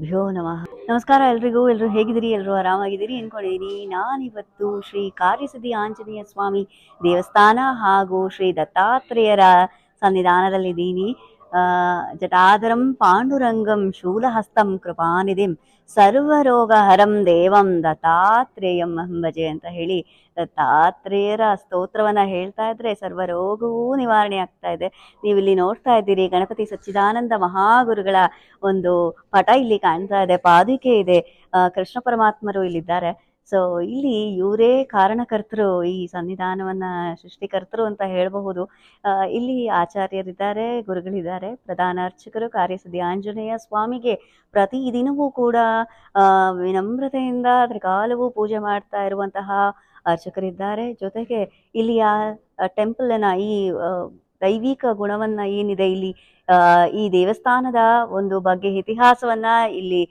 ಶ್ರೀಗುರುಭ್ಯೋ ನಮಃ. ನಮಸ್ಕಾರ ಎಲ್ರಿಗೂ. ಎಲ್ಲರೂ ಹೇಗಿದ್ದೀರಿ? ಎಲ್ಲರೂ ಆರಾಮಾಗಿದ್ದೀರಿ ಅನ್ಕೊಂಡಿದ್ದೀನಿ. ನಾನಿವತ್ತು ಶ್ರೀ ಕಾರ್ಯಸಿದ್ಧಿ ಆಂಜನೇಯ ಸ್ವಾಮಿ ದೇವಸ್ಥಾನ ಹಾಗೂ ಶ್ರೀ ದತ್ತಾತ್ರೇಯರ ಸನ್ನಿಧಾನದಲ್ಲಿದ್ದೀನಿ. ಜಟಾಧರಂ ಪಾಂಡುರಂಗಂ ಶೂಲಹಸ್ತಂ ಕೃಪಾನಿಧಿಂ ಸರ್ವರೋಗಹರಂ ದೇವಂ ದತ್ತಾತ್ರೇಯಂ ಭಜೆ ಅಂತ ಹೇಳಿ ದತ್ತಾತ್ರೇಯರ ಸ್ತೋತ್ರವನ್ನ ಹೇಳ್ತಾ ಇದ್ರೆ ಸರ್ವರೋಗವೂ ನಿವಾರಣೆ ಆಗ್ತಾ ಇದೆ. ನೀವು ಇಲ್ಲಿ ನೋಡ್ತಾ ಇದ್ದೀರಿ ಗಣಪತಿ ಸಚ್ಚಿದಾನಂದ ಮಹಾಗುರುಗಳ ಒಂದು ಪಟ ಇಲ್ಲಿ ಕಾಣ್ತಾ ಇದೆ, ಪಾದುಕೆ ಇದೆ, ಕೃಷ್ಣ ಪರಮಾತ್ಮರು ಇಲ್ಲಿದ್ದಾರೆ. ಸೊ ಇಲ್ಲಿ ಇವರೇ ಕಾರಣಕರ್ತರು, ಈ ಸನ್ನಿಧಾನವನ್ನ ಸೃಷ್ಟಿಕರ್ತರು ಅಂತ ಹೇಳಬಹುದು. ಇಲ್ಲಿ ಆಚಾರ್ಯರಿದ್ದಾರೆ, ಗುರುಗಳಿದ್ದಾರೆ, ಪ್ರಧಾನ ಅರ್ಚಕರು ಕಾರ್ಯಸಿದ್ಧಿ ಆಂಜನೇಯ ಸ್ವಾಮಿಗೆ ಪ್ರತಿ ದಿನವೂ ಕೂಡ ವಿನಮ್ರತೆಯಿಂದ ತ್ರಿಕಾಲವೂ ಪೂಜೆ ಮಾಡ್ತಾ ಇರುವಂತಹ ಅರ್ಚಕರಿದ್ದಾರೆ. ಜೊತೆಗೆ ಇಲ್ಲಿಯ ಟೆಂಪಲ್ನ ಈ ದೈವಿಕ ಗುಣವನ್ನ ಏನಿದೆ ಇಲ್ಲಿ, ಈ ದೇವಸ್ಥಾನದ ಒಂದು ಬಗ್ಗೆ ಇತಿಹಾಸವನ್ನ ಇಲ್ಲಿ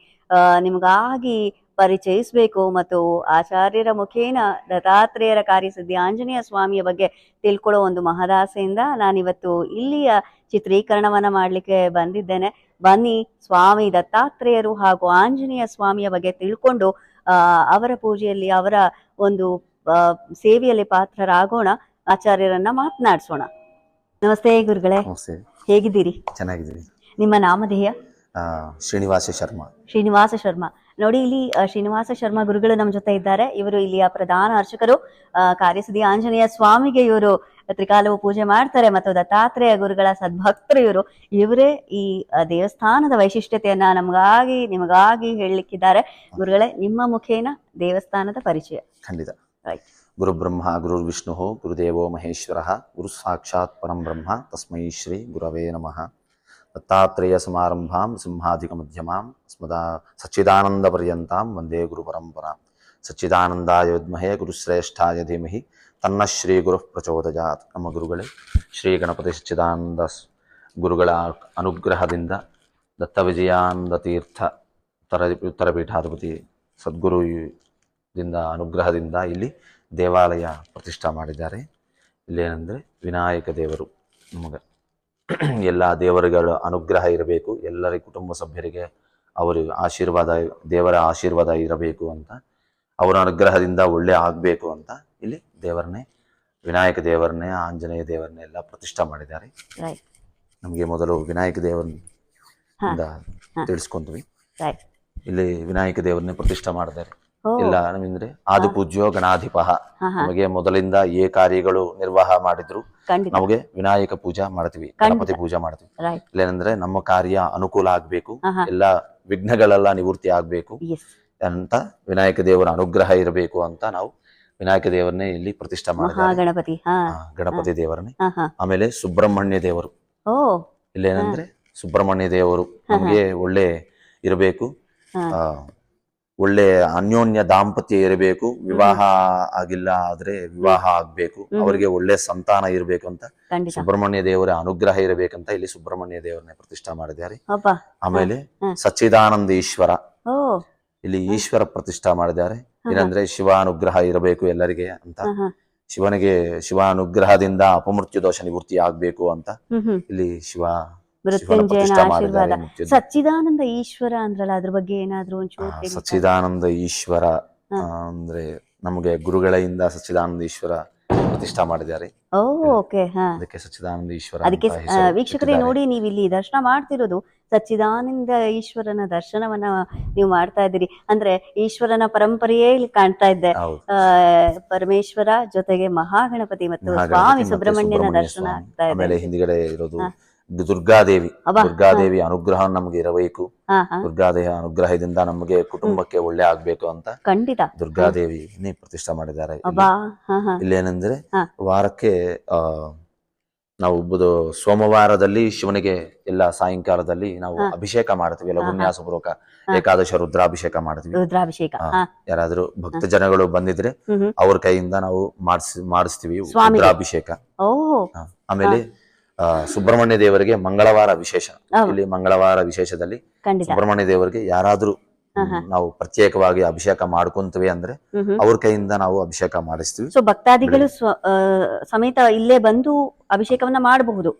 ನಿಮಗಾಗಿ ಪರಿಚಯಿಸಬೇಕು ಮತ್ತು ಆಚಾರ್ಯರ ಮುಖೇನ ದತ್ತಾತ್ರೇಯರ ಕಾರ್ಯಸಿದ್ಧಿ ಆಂಜನೇಯ ಸ್ವಾಮಿಯ ಬಗ್ಗೆ ತಿಳ್ಕೊಳ್ಳೋ ಒಂದು ಮಹದಾಸೆಯಿಂದ ನಾನಿವತ್ತು ಇಲ್ಲಿಯ ಚಿತ್ರೀಕರಣವನ್ನ ಮಾಡಲಿಕ್ಕೆ ಬಂದಿದ್ದೇನೆ. ಬನ್ನಿ ಸ್ವಾಮಿ ದತ್ತಾತ್ರೇಯರು ಹಾಗೂ ಆಂಜನೇಯ ಸ್ವಾಮಿಯ ಬಗ್ಗೆ ತಿಳ್ಕೊಂಡು ಅವರ ಪೂಜೆಯಲ್ಲಿ, ಅವರ ಒಂದು ಸೇವೆಯಲ್ಲಿ ಪಾತ್ರರಾಗೋಣ, ಆಚಾರ್ಯರನ್ನ ಮಾತನಾಡಿಸೋಣ. ನಮಸ್ತೆ ಗುರುಗಳೇ. ನಮಸ್ತೆ. ಹೇಗಿದ್ದೀರಿ? ಚೆನ್ನಾಗಿದ್ದೀರಿ. ನಿಮ್ಮ ನಾಮಧೇಯ? ಶ್ರೀನಿವಾಸ ಶರ್ಮಾ. ಶ್ರೀನಿವಾಸ ಶರ್ಮಾ. ನೋಡಿ, ಇಲ್ಲಿ ಶ್ರೀನಿವಾಸ ಶರ್ಮಾ ಗುರುಗಳು ನಮ್ಮ ಜೊತೆ ಇದ್ದಾರೆ. ಇವರು ಇಲ್ಲಿಯ ಪ್ರಧಾನ ಅರ್ಚಕರು. ಕಾರ್ಯಸಿದ್ಧಿ ಆಂಜನೇಯ ಸ್ವಾಮಿಗೆ ಇವರು ತ್ರಿಕಾಲವು ಪೂಜೆ ಮಾಡ್ತಾರೆ ಮತ್ತು ದತ್ತಾತ್ರೇಯ ಗುರುಗಳ ಸದ್ಭಕ್ತರು ಇವರು. ಇವರೇ ಈ ದೇವಸ್ಥಾನದ ವೈಶಿಷ್ಟ್ಯತೆಯನ್ನ ನಿಮಗಾಗಿ ಹೇಳಲಿಕ್ಕಿದ್ದಾರೆ. ಗುರುಗಳೇ, ನಿಮ್ಮ ಮುಖೇನ ದೇವಸ್ಥಾನದ ಪರಿಚಯ. ಖಂಡಿತ. ರೈಟ್. ಗುರು ಬ್ರಹ್ಮ ಗುರು ವಿಷ್ಣು ಗುರುದೇವೋ ಮಹೇಶ್ವರ ಗುರು ಸಾಕ್ಷಾತ್ ಪರಂ ಬ್ರಹ್ಮ ತಸ್ಮೈ ಶ್ರೀ ಗುರವೇ ನಮಃ. ದತ್ತಾತ್ರೇಯ ಸಮಾರಂಭಾಂ ಸಿಂಹಾಧಿಕ ಮಧ್ಯಮಾಂ ಸಚ್ಚಿದಾನಂದ ಪರ್ಯಂತಾಂ ವಂದೇ ಗುರು ಪರಂಪರಾಂ. ಸಚ್ಚಿದಾನಂದಾಯ ವಿದ್ಮಹೇ ಗುರುಶ್ರೇಷ್ಠಾಯ ಧೀಮಹಿ ತನ್ನ ಶ್ರೀ ಗುರು ಪ್ರಚೋದಯಾತ್. ನಮ್ಮ ಗುರುಗಳೇ ಶ್ರೀ ಗಣಪತಿ ಸಚ್ಚಿದಾನಂದ ಗುರುಗಳ ಅನುಗ್ರಹದಿಂದ ದತ್ತ ವಿಜಯಾನಂದ ತೀರ್ಥ ಉತ್ತರ ಪೀಠಾಧಿಪತಿ ಸದ್ಗುರುದಿಂದ ಅನುಗ್ರಹದಿಂದ ಇಲ್ಲಿ ದೇವಾಲಯ ಪ್ರತಿಷ್ಠಾ ಮಾಡಿದ್ದಾರೆ. ಇಲ್ಲೇನೆಂದರೆ ವಿನಾಯಕ ದೇವರು, ನಮಗೆ ಎಲ್ಲ ದೇವರುಗಳ ಅನುಗ್ರಹ ಇರಬೇಕು, ಎಲ್ಲರ ಕುಟುಂಬ ಸಭ್ಯರಿಗೆ ಅವರಿಗೆ ದೇವರ ಆಶೀರ್ವಾದ ಇರಬೇಕು ಅಂತ, ಅವರ ಅನುಗ್ರಹದಿಂದ ಒಳ್ಳೆ ಆಗಬೇಕು ಅಂತ ಇಲ್ಲಿ ದೇವರನ್ನೇ, ವಿನಾಯಕ ದೇವರನ್ನೇ, ಆಂಜನೇಯ ದೇವರನ್ನೇ ಎಲ್ಲ ಪ್ರತಿಷ್ಠಾ ಮಾಡಿದ್ದಾರೆ. ನಮಗೆ ಮೊದಲು ವಿನಾಯಕ ದೇವರನ್ನ ತಿಳಿಸ್ಕೊಂಡ್ವಿ. ಇಲ್ಲಿ ವಿನಾಯಕ ದೇವರನ್ನೇ ಪ್ರತಿಷ್ಠಾ ಮಾಡಿದ್ದಾರೆ. ಎಲ್ಲ ನಮ್ಮಿಂದ್ರೆ ಆದಿ ಪೂಜ್ಯೋ ಗಣಾಧಿಪ. ನಮಗೆ ಮೊದಲಿಂದ ಏ ಕಾರ್ಯಗಳು ನಿರ್ವಾಹ ಮಾಡಿದ್ರು ನಮಗೆ ವಿನಾಯಕ ಪೂಜಾ ಮಾಡ್ತೀವಿ, ಗಣಪತಿ ಪೂಜಾ ಮಾಡ್ತೀವಿ. ಇಲ್ಲೇನಂದ್ರೆ ನಮ್ಮ ಕಾರ್ಯ ಅನುಕೂಲ ಆಗ್ಬೇಕು, ಎಲ್ಲ ವಿಘ್ನಗಳೆಲ್ಲ ನಿವೃತ್ತಿ ಆಗ್ಬೇಕು ಅಂತ, ವಿನಾಯಕ ದೇವರ ಅನುಗ್ರಹ ಇರಬೇಕು ಅಂತ ನಾವು ವಿನಾಯಕ ದೇವರನ್ನೇ ಇಲ್ಲಿ ಪ್ರತಿಷ್ಠಾ ಮಾಡಿದ್ದಾರೆ. ಗಣಪತಿ ದೇವರನ್ನೇ. ಆಮೇಲೆ ಸುಬ್ರಹ್ಮಣ್ಯ ದೇವರು. ಇಲ್ಲೇನಂದ್ರೆ ಸುಬ್ರಹ್ಮಣ್ಯ ದೇವರು ನಮಗೆ ಒಳ್ಳೆ ಇರಬೇಕು, ಒಳ್ಳೆ ಅನ್ಯೋನ್ಯ ದಾಂಪತ್ಯ ಇರಬೇಕು, ವಿವಾಹ ಆಗಿಲ್ಲ ಆದ್ರೆ ವಿವಾಹ ಆಗ್ಬೇಕು, ಅವರಿಗೆ ಒಳ್ಳೆ ಸಂತಾನ ಇರಬೇಕು ಅಂತ ಸುಬ್ರಹ್ಮಣ್ಯ ದೇವರ ಅನುಗ್ರಹ ಇರಬೇಕಂತ ಇಲ್ಲಿ ಸುಬ್ರಹ್ಮಣ್ಯ ದೇವರನ್ನ ಪ್ರತಿಷ್ಠಾ ಮಾಡಿದ್ದಾರೆ. ಆಮೇಲೆ ಸಚ್ಚಿದಾನಂದ ಈಶ್ವರ, ಇಲ್ಲಿ ಈಶ್ವರ ಪ್ರತಿಷ್ಠಾ ಮಾಡಿದ್ದಾರೆ. ಏನಂದ್ರೆ ಶಿವ ಅನುಗ್ರಹ ಇರಬೇಕು ಎಲ್ಲರಿಗೆ ಅಂತ, ಶಿವ ಅನುಗ್ರಹದಿಂದ ಅಪಮೃತ್ಯು ದೋಷ ನಿವೃತ್ತಿ ಆಗ್ಬೇಕು ಅಂತ ಇಲ್ಲಿ ಸಚ್ಚಿದಾನಂದ ಈಶ್ವರ ಅಂದ್ರಲ್ಲ, ಅದ್ರ ಬಗ್ಗೆ ಏನಾದ್ರು ಒಂಚೂರು? ಸಚ್ಚಿದಾನಂದ ಈಶ್ವರ ಅಂದ್ರೆ ನಮಗೆ ಗುರುಗಳಿಂದ ಸಚ್ಚಿದಾನಂದ ಈಶ್ವರ ಪ್ರತಿಷ್ಠಾ ಮಾಡಿದ್ದಾರೆ. ಅದಕ್ಕೆ ಸಚ್ಚಿದಾನಂದ ಈಶ್ವರ. ಅದಕ್ಕೆ ವೀಕ್ಷಕರೇ ನೋಡಿ, ನೀವು ಇಲ್ಲಿ ದರ್ಶನ ಮಾಡ್ತಿರೋದು ಸಚ್ಚಿದಾನಂದ ಈಶ್ವರನ ದರ್ಶನವನ್ನ ನೀವು ಮಾಡ್ತಾ ಇದ್ದೀರಿ. ಅಂದ್ರೆ ಈಶ್ವರನ ಪರಂಪರೆಯೇ ಇಲ್ಲಿ ಕಾಣ್ತಾ ಇದ್ದೆ. ಪರಮೇಶ್ವರ ಜೊತೆಗೆ ಮಹಾಗಣಪತಿ ಮತ್ತು ಸ್ವಾಮಿ ಸುಬ್ರಹ್ಮಣ್ಯನ ದರ್ಶನ ಆಗ್ತಾ ಇದೆ. ಹಿಂದಿಗಡೆ ಇರೋದು ದುರ್ಗಾದೇವಿ ಅನುಗ್ರಹ ನಮ್ಗೆ ಇರಬೇಕು. ದುರ್ಗಾದೇವಿ ಅನುಗ್ರಹದಿಂದ ನಮಗೆ ಕುಟುಂಬಕ್ಕೆ ಒಳ್ಳೆ ಆಗ್ಬೇಕು ಅಂತ ಖಂಡಿತ ದುರ್ಗಾದೇವಿ ಪ್ರತಿಷ್ಠಾ ಮಾಡಿದ್ದಾರೆ. ಇಲ್ಲೇನೆಂದ್ರೆ ವಾರಕ್ಕೆ ನಾವು ಸೋಮವಾರದಲ್ಲಿ ಶಿವನಿಗೆ ಎಲ್ಲ ಸಾಯಂಕಾಲದಲ್ಲಿ ನಾವು ಅಭಿಷೇಕ ಮಾಡ್ತೀವಿ, ಲಘುನ್ಯಾಸಪೂರ್ವಕ ಏಕಾದಶ ರುದ್ರಾಭಿಷೇಕ ಮಾಡ್ತೀವಿ. ಯಾರಾದ್ರೂ ಭಕ್ತ ಜನಗಳು ಬಂದಿದ್ರೆ ಅವ್ರ ಕೈಯಿಂದ ನಾವು ಮಾಡಿಸ್ತೀವಿ ರುದ್ರಾಭಿಷೇಕ. ಆಮೇಲೆ ಸುಬ್ರಹ್ಮಣ್ಯ ದೇವರಿಗೆ ಮಂಗಳವಾರ ವಿಶೇಷ. ಇಲ್ಲಿ ಮಂಗಳವಾರ ವಿಶೇಷದಲ್ಲಿ ಸುಬ್ರಹ್ಮಣ್ಯ ದೇವರಿಗೆ ಯಾರಾದ್ರೂ ನಾವು ಪ್ರತ್ಯೇಕವಾಗಿ ಅಭಿಷೇಕ ಮಾಡ್ಕೊಂತೀವಿ ಅಂದ್ರೆ ಅವ್ರ ಕೈಯಿಂದ ನಾವು ಅಭಿಷೇಕ ಮಾಡಿಸ್ತೀವಿ. ಸೊ ಭಕ್ತಾದಿಗಳು ಸಮೇತ ಇಲ್ಲೇ ಬಂದು ಅಭಿಷೇಕವನ್ನ ಮಾಡಬಹುದು.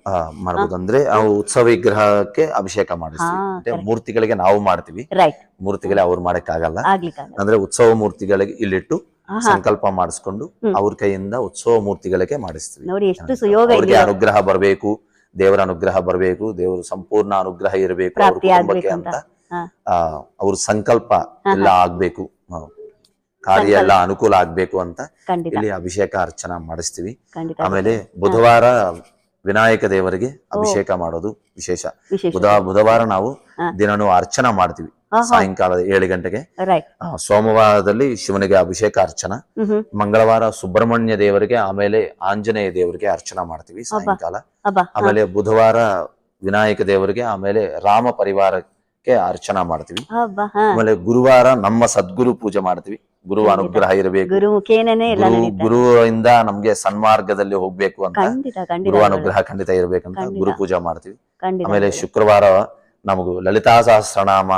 ಮಾಡ್ಬೋದು ಅಂದ್ರೆ ನಾವು ಉತ್ಸವ ವಿಗ್ರಹಕ್ಕೆ ಅಭಿಷೇಕ ಮಾಡಿಸ್ತೀವಿ. ಅಂದ್ರೆ ಮೂರ್ತಿಗಳಿಗೆ ನಾವು ಮಾಡ್ತೀವಿ, ಮೂರ್ತಿಗಳೇ ಅವ್ರು ಮಾಡಕ್ ಆಗಲ್ಲ. ಅಂದ್ರೆ ಉತ್ಸವ ಮೂರ್ತಿಗಳಿಗೆ ಇಲ್ಲಿಟ್ಟು ಸಂಕಲ್ಪ ಮಾಡಿಸ್ಕೊಂಡು ಅವ್ರ ಕೈಯಿಂದ ಉತ್ಸವ ಮೂರ್ತಿಗಳಿಗೆ ಮಾಡಿಸ್ತೀವಿ. ನೋಡಿ ಎಷ್ಟು ಸುಯೋಗ. ಅವ್ರಿಗೆ ಅನುಗ್ರಹ ಬರಬೇಕು, ದೇವರ ಅನುಗ್ರಹ ಬರಬೇಕು, ದೇವರು ಸಂಪೂರ್ಣ ಅನುಗ್ರಹ ಇರಬೇಕು ಅವ್ರ ಕುಟುಂಬಕ್ಕೆ ಅಂತ ಅವ್ರ ಸಂಕಲ್ಪ ಎಲ್ಲ ಆಗ್ಬೇಕು, ಕಾರ್ಯ ಎಲ್ಲ ಅನುಕೂಲ ಆಗ್ಬೇಕು ಅಂತ ಇಲ್ಲಿ ಅಭಿಷೇಕ ಅರ್ಚನಾ ಮಾಡಿಸ್ತೀವಿ. ಆಮೇಲೆ ಬುಧವಾರ ವಿನಾಯಕ ದೇವರಿಗೆ ಅಭಿಷೇಕ ಮಾಡೋದು ವಿಶೇಷ. ಬುಧವಾರ ನಾವು ದಿನನೂ ಅರ್ಚನಾ ಮಾಡ್ತೀವಿ ಸಾಯಂಕಾಲ 7 ಗಂಟೆಗೆ. ಸೋಮವಾರದಲ್ಲಿ ಶಿವನಿಗೆ ಅಭಿಷೇಕ ಅರ್ಚನಾ, ಮಂಗಳವಾರ ಸುಬ್ರಹ್ಮಣ್ಯ ದೇವರಿಗೆ ಆಮೇಲೆ ಆಂಜನೇಯ ದೇವರಿಗೆ ಅರ್ಚನಾ ಮಾಡ್ತೀವಿ ಸಾಯಂಕಾಲ. ಆಮೇಲೆ ಬುಧವಾರ ವಿನಾಯಕ ದೇವರಿಗೆ ಆಮೇಲೆ ರಾಮ ಪರಿವಾರಕ್ಕೆ ಅರ್ಚನಾ ಮಾಡ್ತೀವಿ. ಆಮೇಲೆ ಗುರುವಾರ ನಮ್ಮ ಸದ್ಗುರು ಪೂಜೆ ಮಾಡ್ತೀವಿ. ಗುರು ಅನುಗ್ರಹ ಇರಬೇಕು, ಗುರುವಿಂದ ನಮ್ಗೆ ಸನ್ಮಾರ್ಗದಲ್ಲಿ ಹೋಗ್ಬೇಕು ಅಂತ ಗುರು ಅನುಗ್ರಹ ಖಂಡಿತ ಇರ್ಬೇಕಂತ ಗುರು ಪೂಜೆ ಮಾಡ್ತೀವಿ. ಆಮೇಲೆ ಶುಕ್ರವಾರ ನಮಗೂ ಲಲಿತಾ ಸಹಸ್ರನಾಮ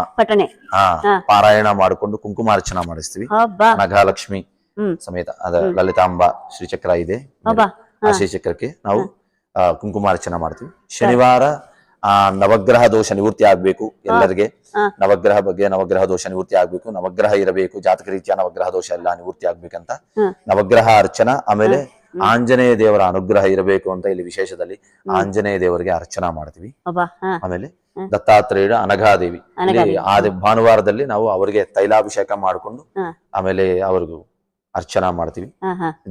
ಪಾರಾಯಣ ಮಾಡಿಕೊಂಡು ಕುಂಕುಮಾರ್ಚನಾ ಮಾಡಿಸ್ತೀವಿ. ನಗಲಕ್ಷ್ಮಿ ಸಮೇತ ಅದ ಲಲಿತಾಂಬ ಶ್ರೀಚಕ್ರ ಇದೆ, ಆ ಶ್ರೀಚಕ್ರಕ್ಕೆ ನಾವು ಕುಂಕುಮಾರ್ಚನಾ ಮಾಡ್ತೀವಿ. ಶನಿವಾರ ನವಗ್ರಹ ದೋಷ ನಿವೃತ್ತಿ ಆಗ್ಬೇಕು ಎಲ್ಲರಿಗೆ. ನವಗ್ರಹ ಬಗ್ಗೆ ನವಗ್ರಹ ದೋಷ ನಿವೃತ್ತಿ ಆಗ್ಬೇಕು, ನವಗ್ರಹ ಇರಬೇಕು, ಜಾತಕ ರೀತಿಯ ನವಗ್ರಹ ದೋಷ ಎಲ್ಲ ನಿವೃತ್ತಿ ಆಗ್ಬೇಕಂತ ನವಗ್ರಹ ಅರ್ಚನಾ. ಆಮೇಲೆ ಆಂಜನೇಯ ದೇವರ ಅನುಗ್ರಹ ಇರಬೇಕು ಅಂತ ಇಲ್ಲಿ ವಿಶೇಷದಲ್ಲಿ ಆಂಜನೇಯ ದೇವರಿಗೆ ಅರ್ಚನಾ ಮಾಡ್ತೀವಿ. ಆಮೇಲೆ ದತ್ತಾತ್ರೇಯ ಅನಘಾದೇವಿ ಭಾನುವಾರದಲ್ಲಿ ನಾವು ಅವರಿಗೆ ತೈಲಾಭಿಷೇಕ ಮಾಡಿಕೊಂಡು ಆಮೇಲೆ ಅವ್ರಿಗೂ ಅರ್ಚನಾ ಮಾಡ್ತೀವಿ.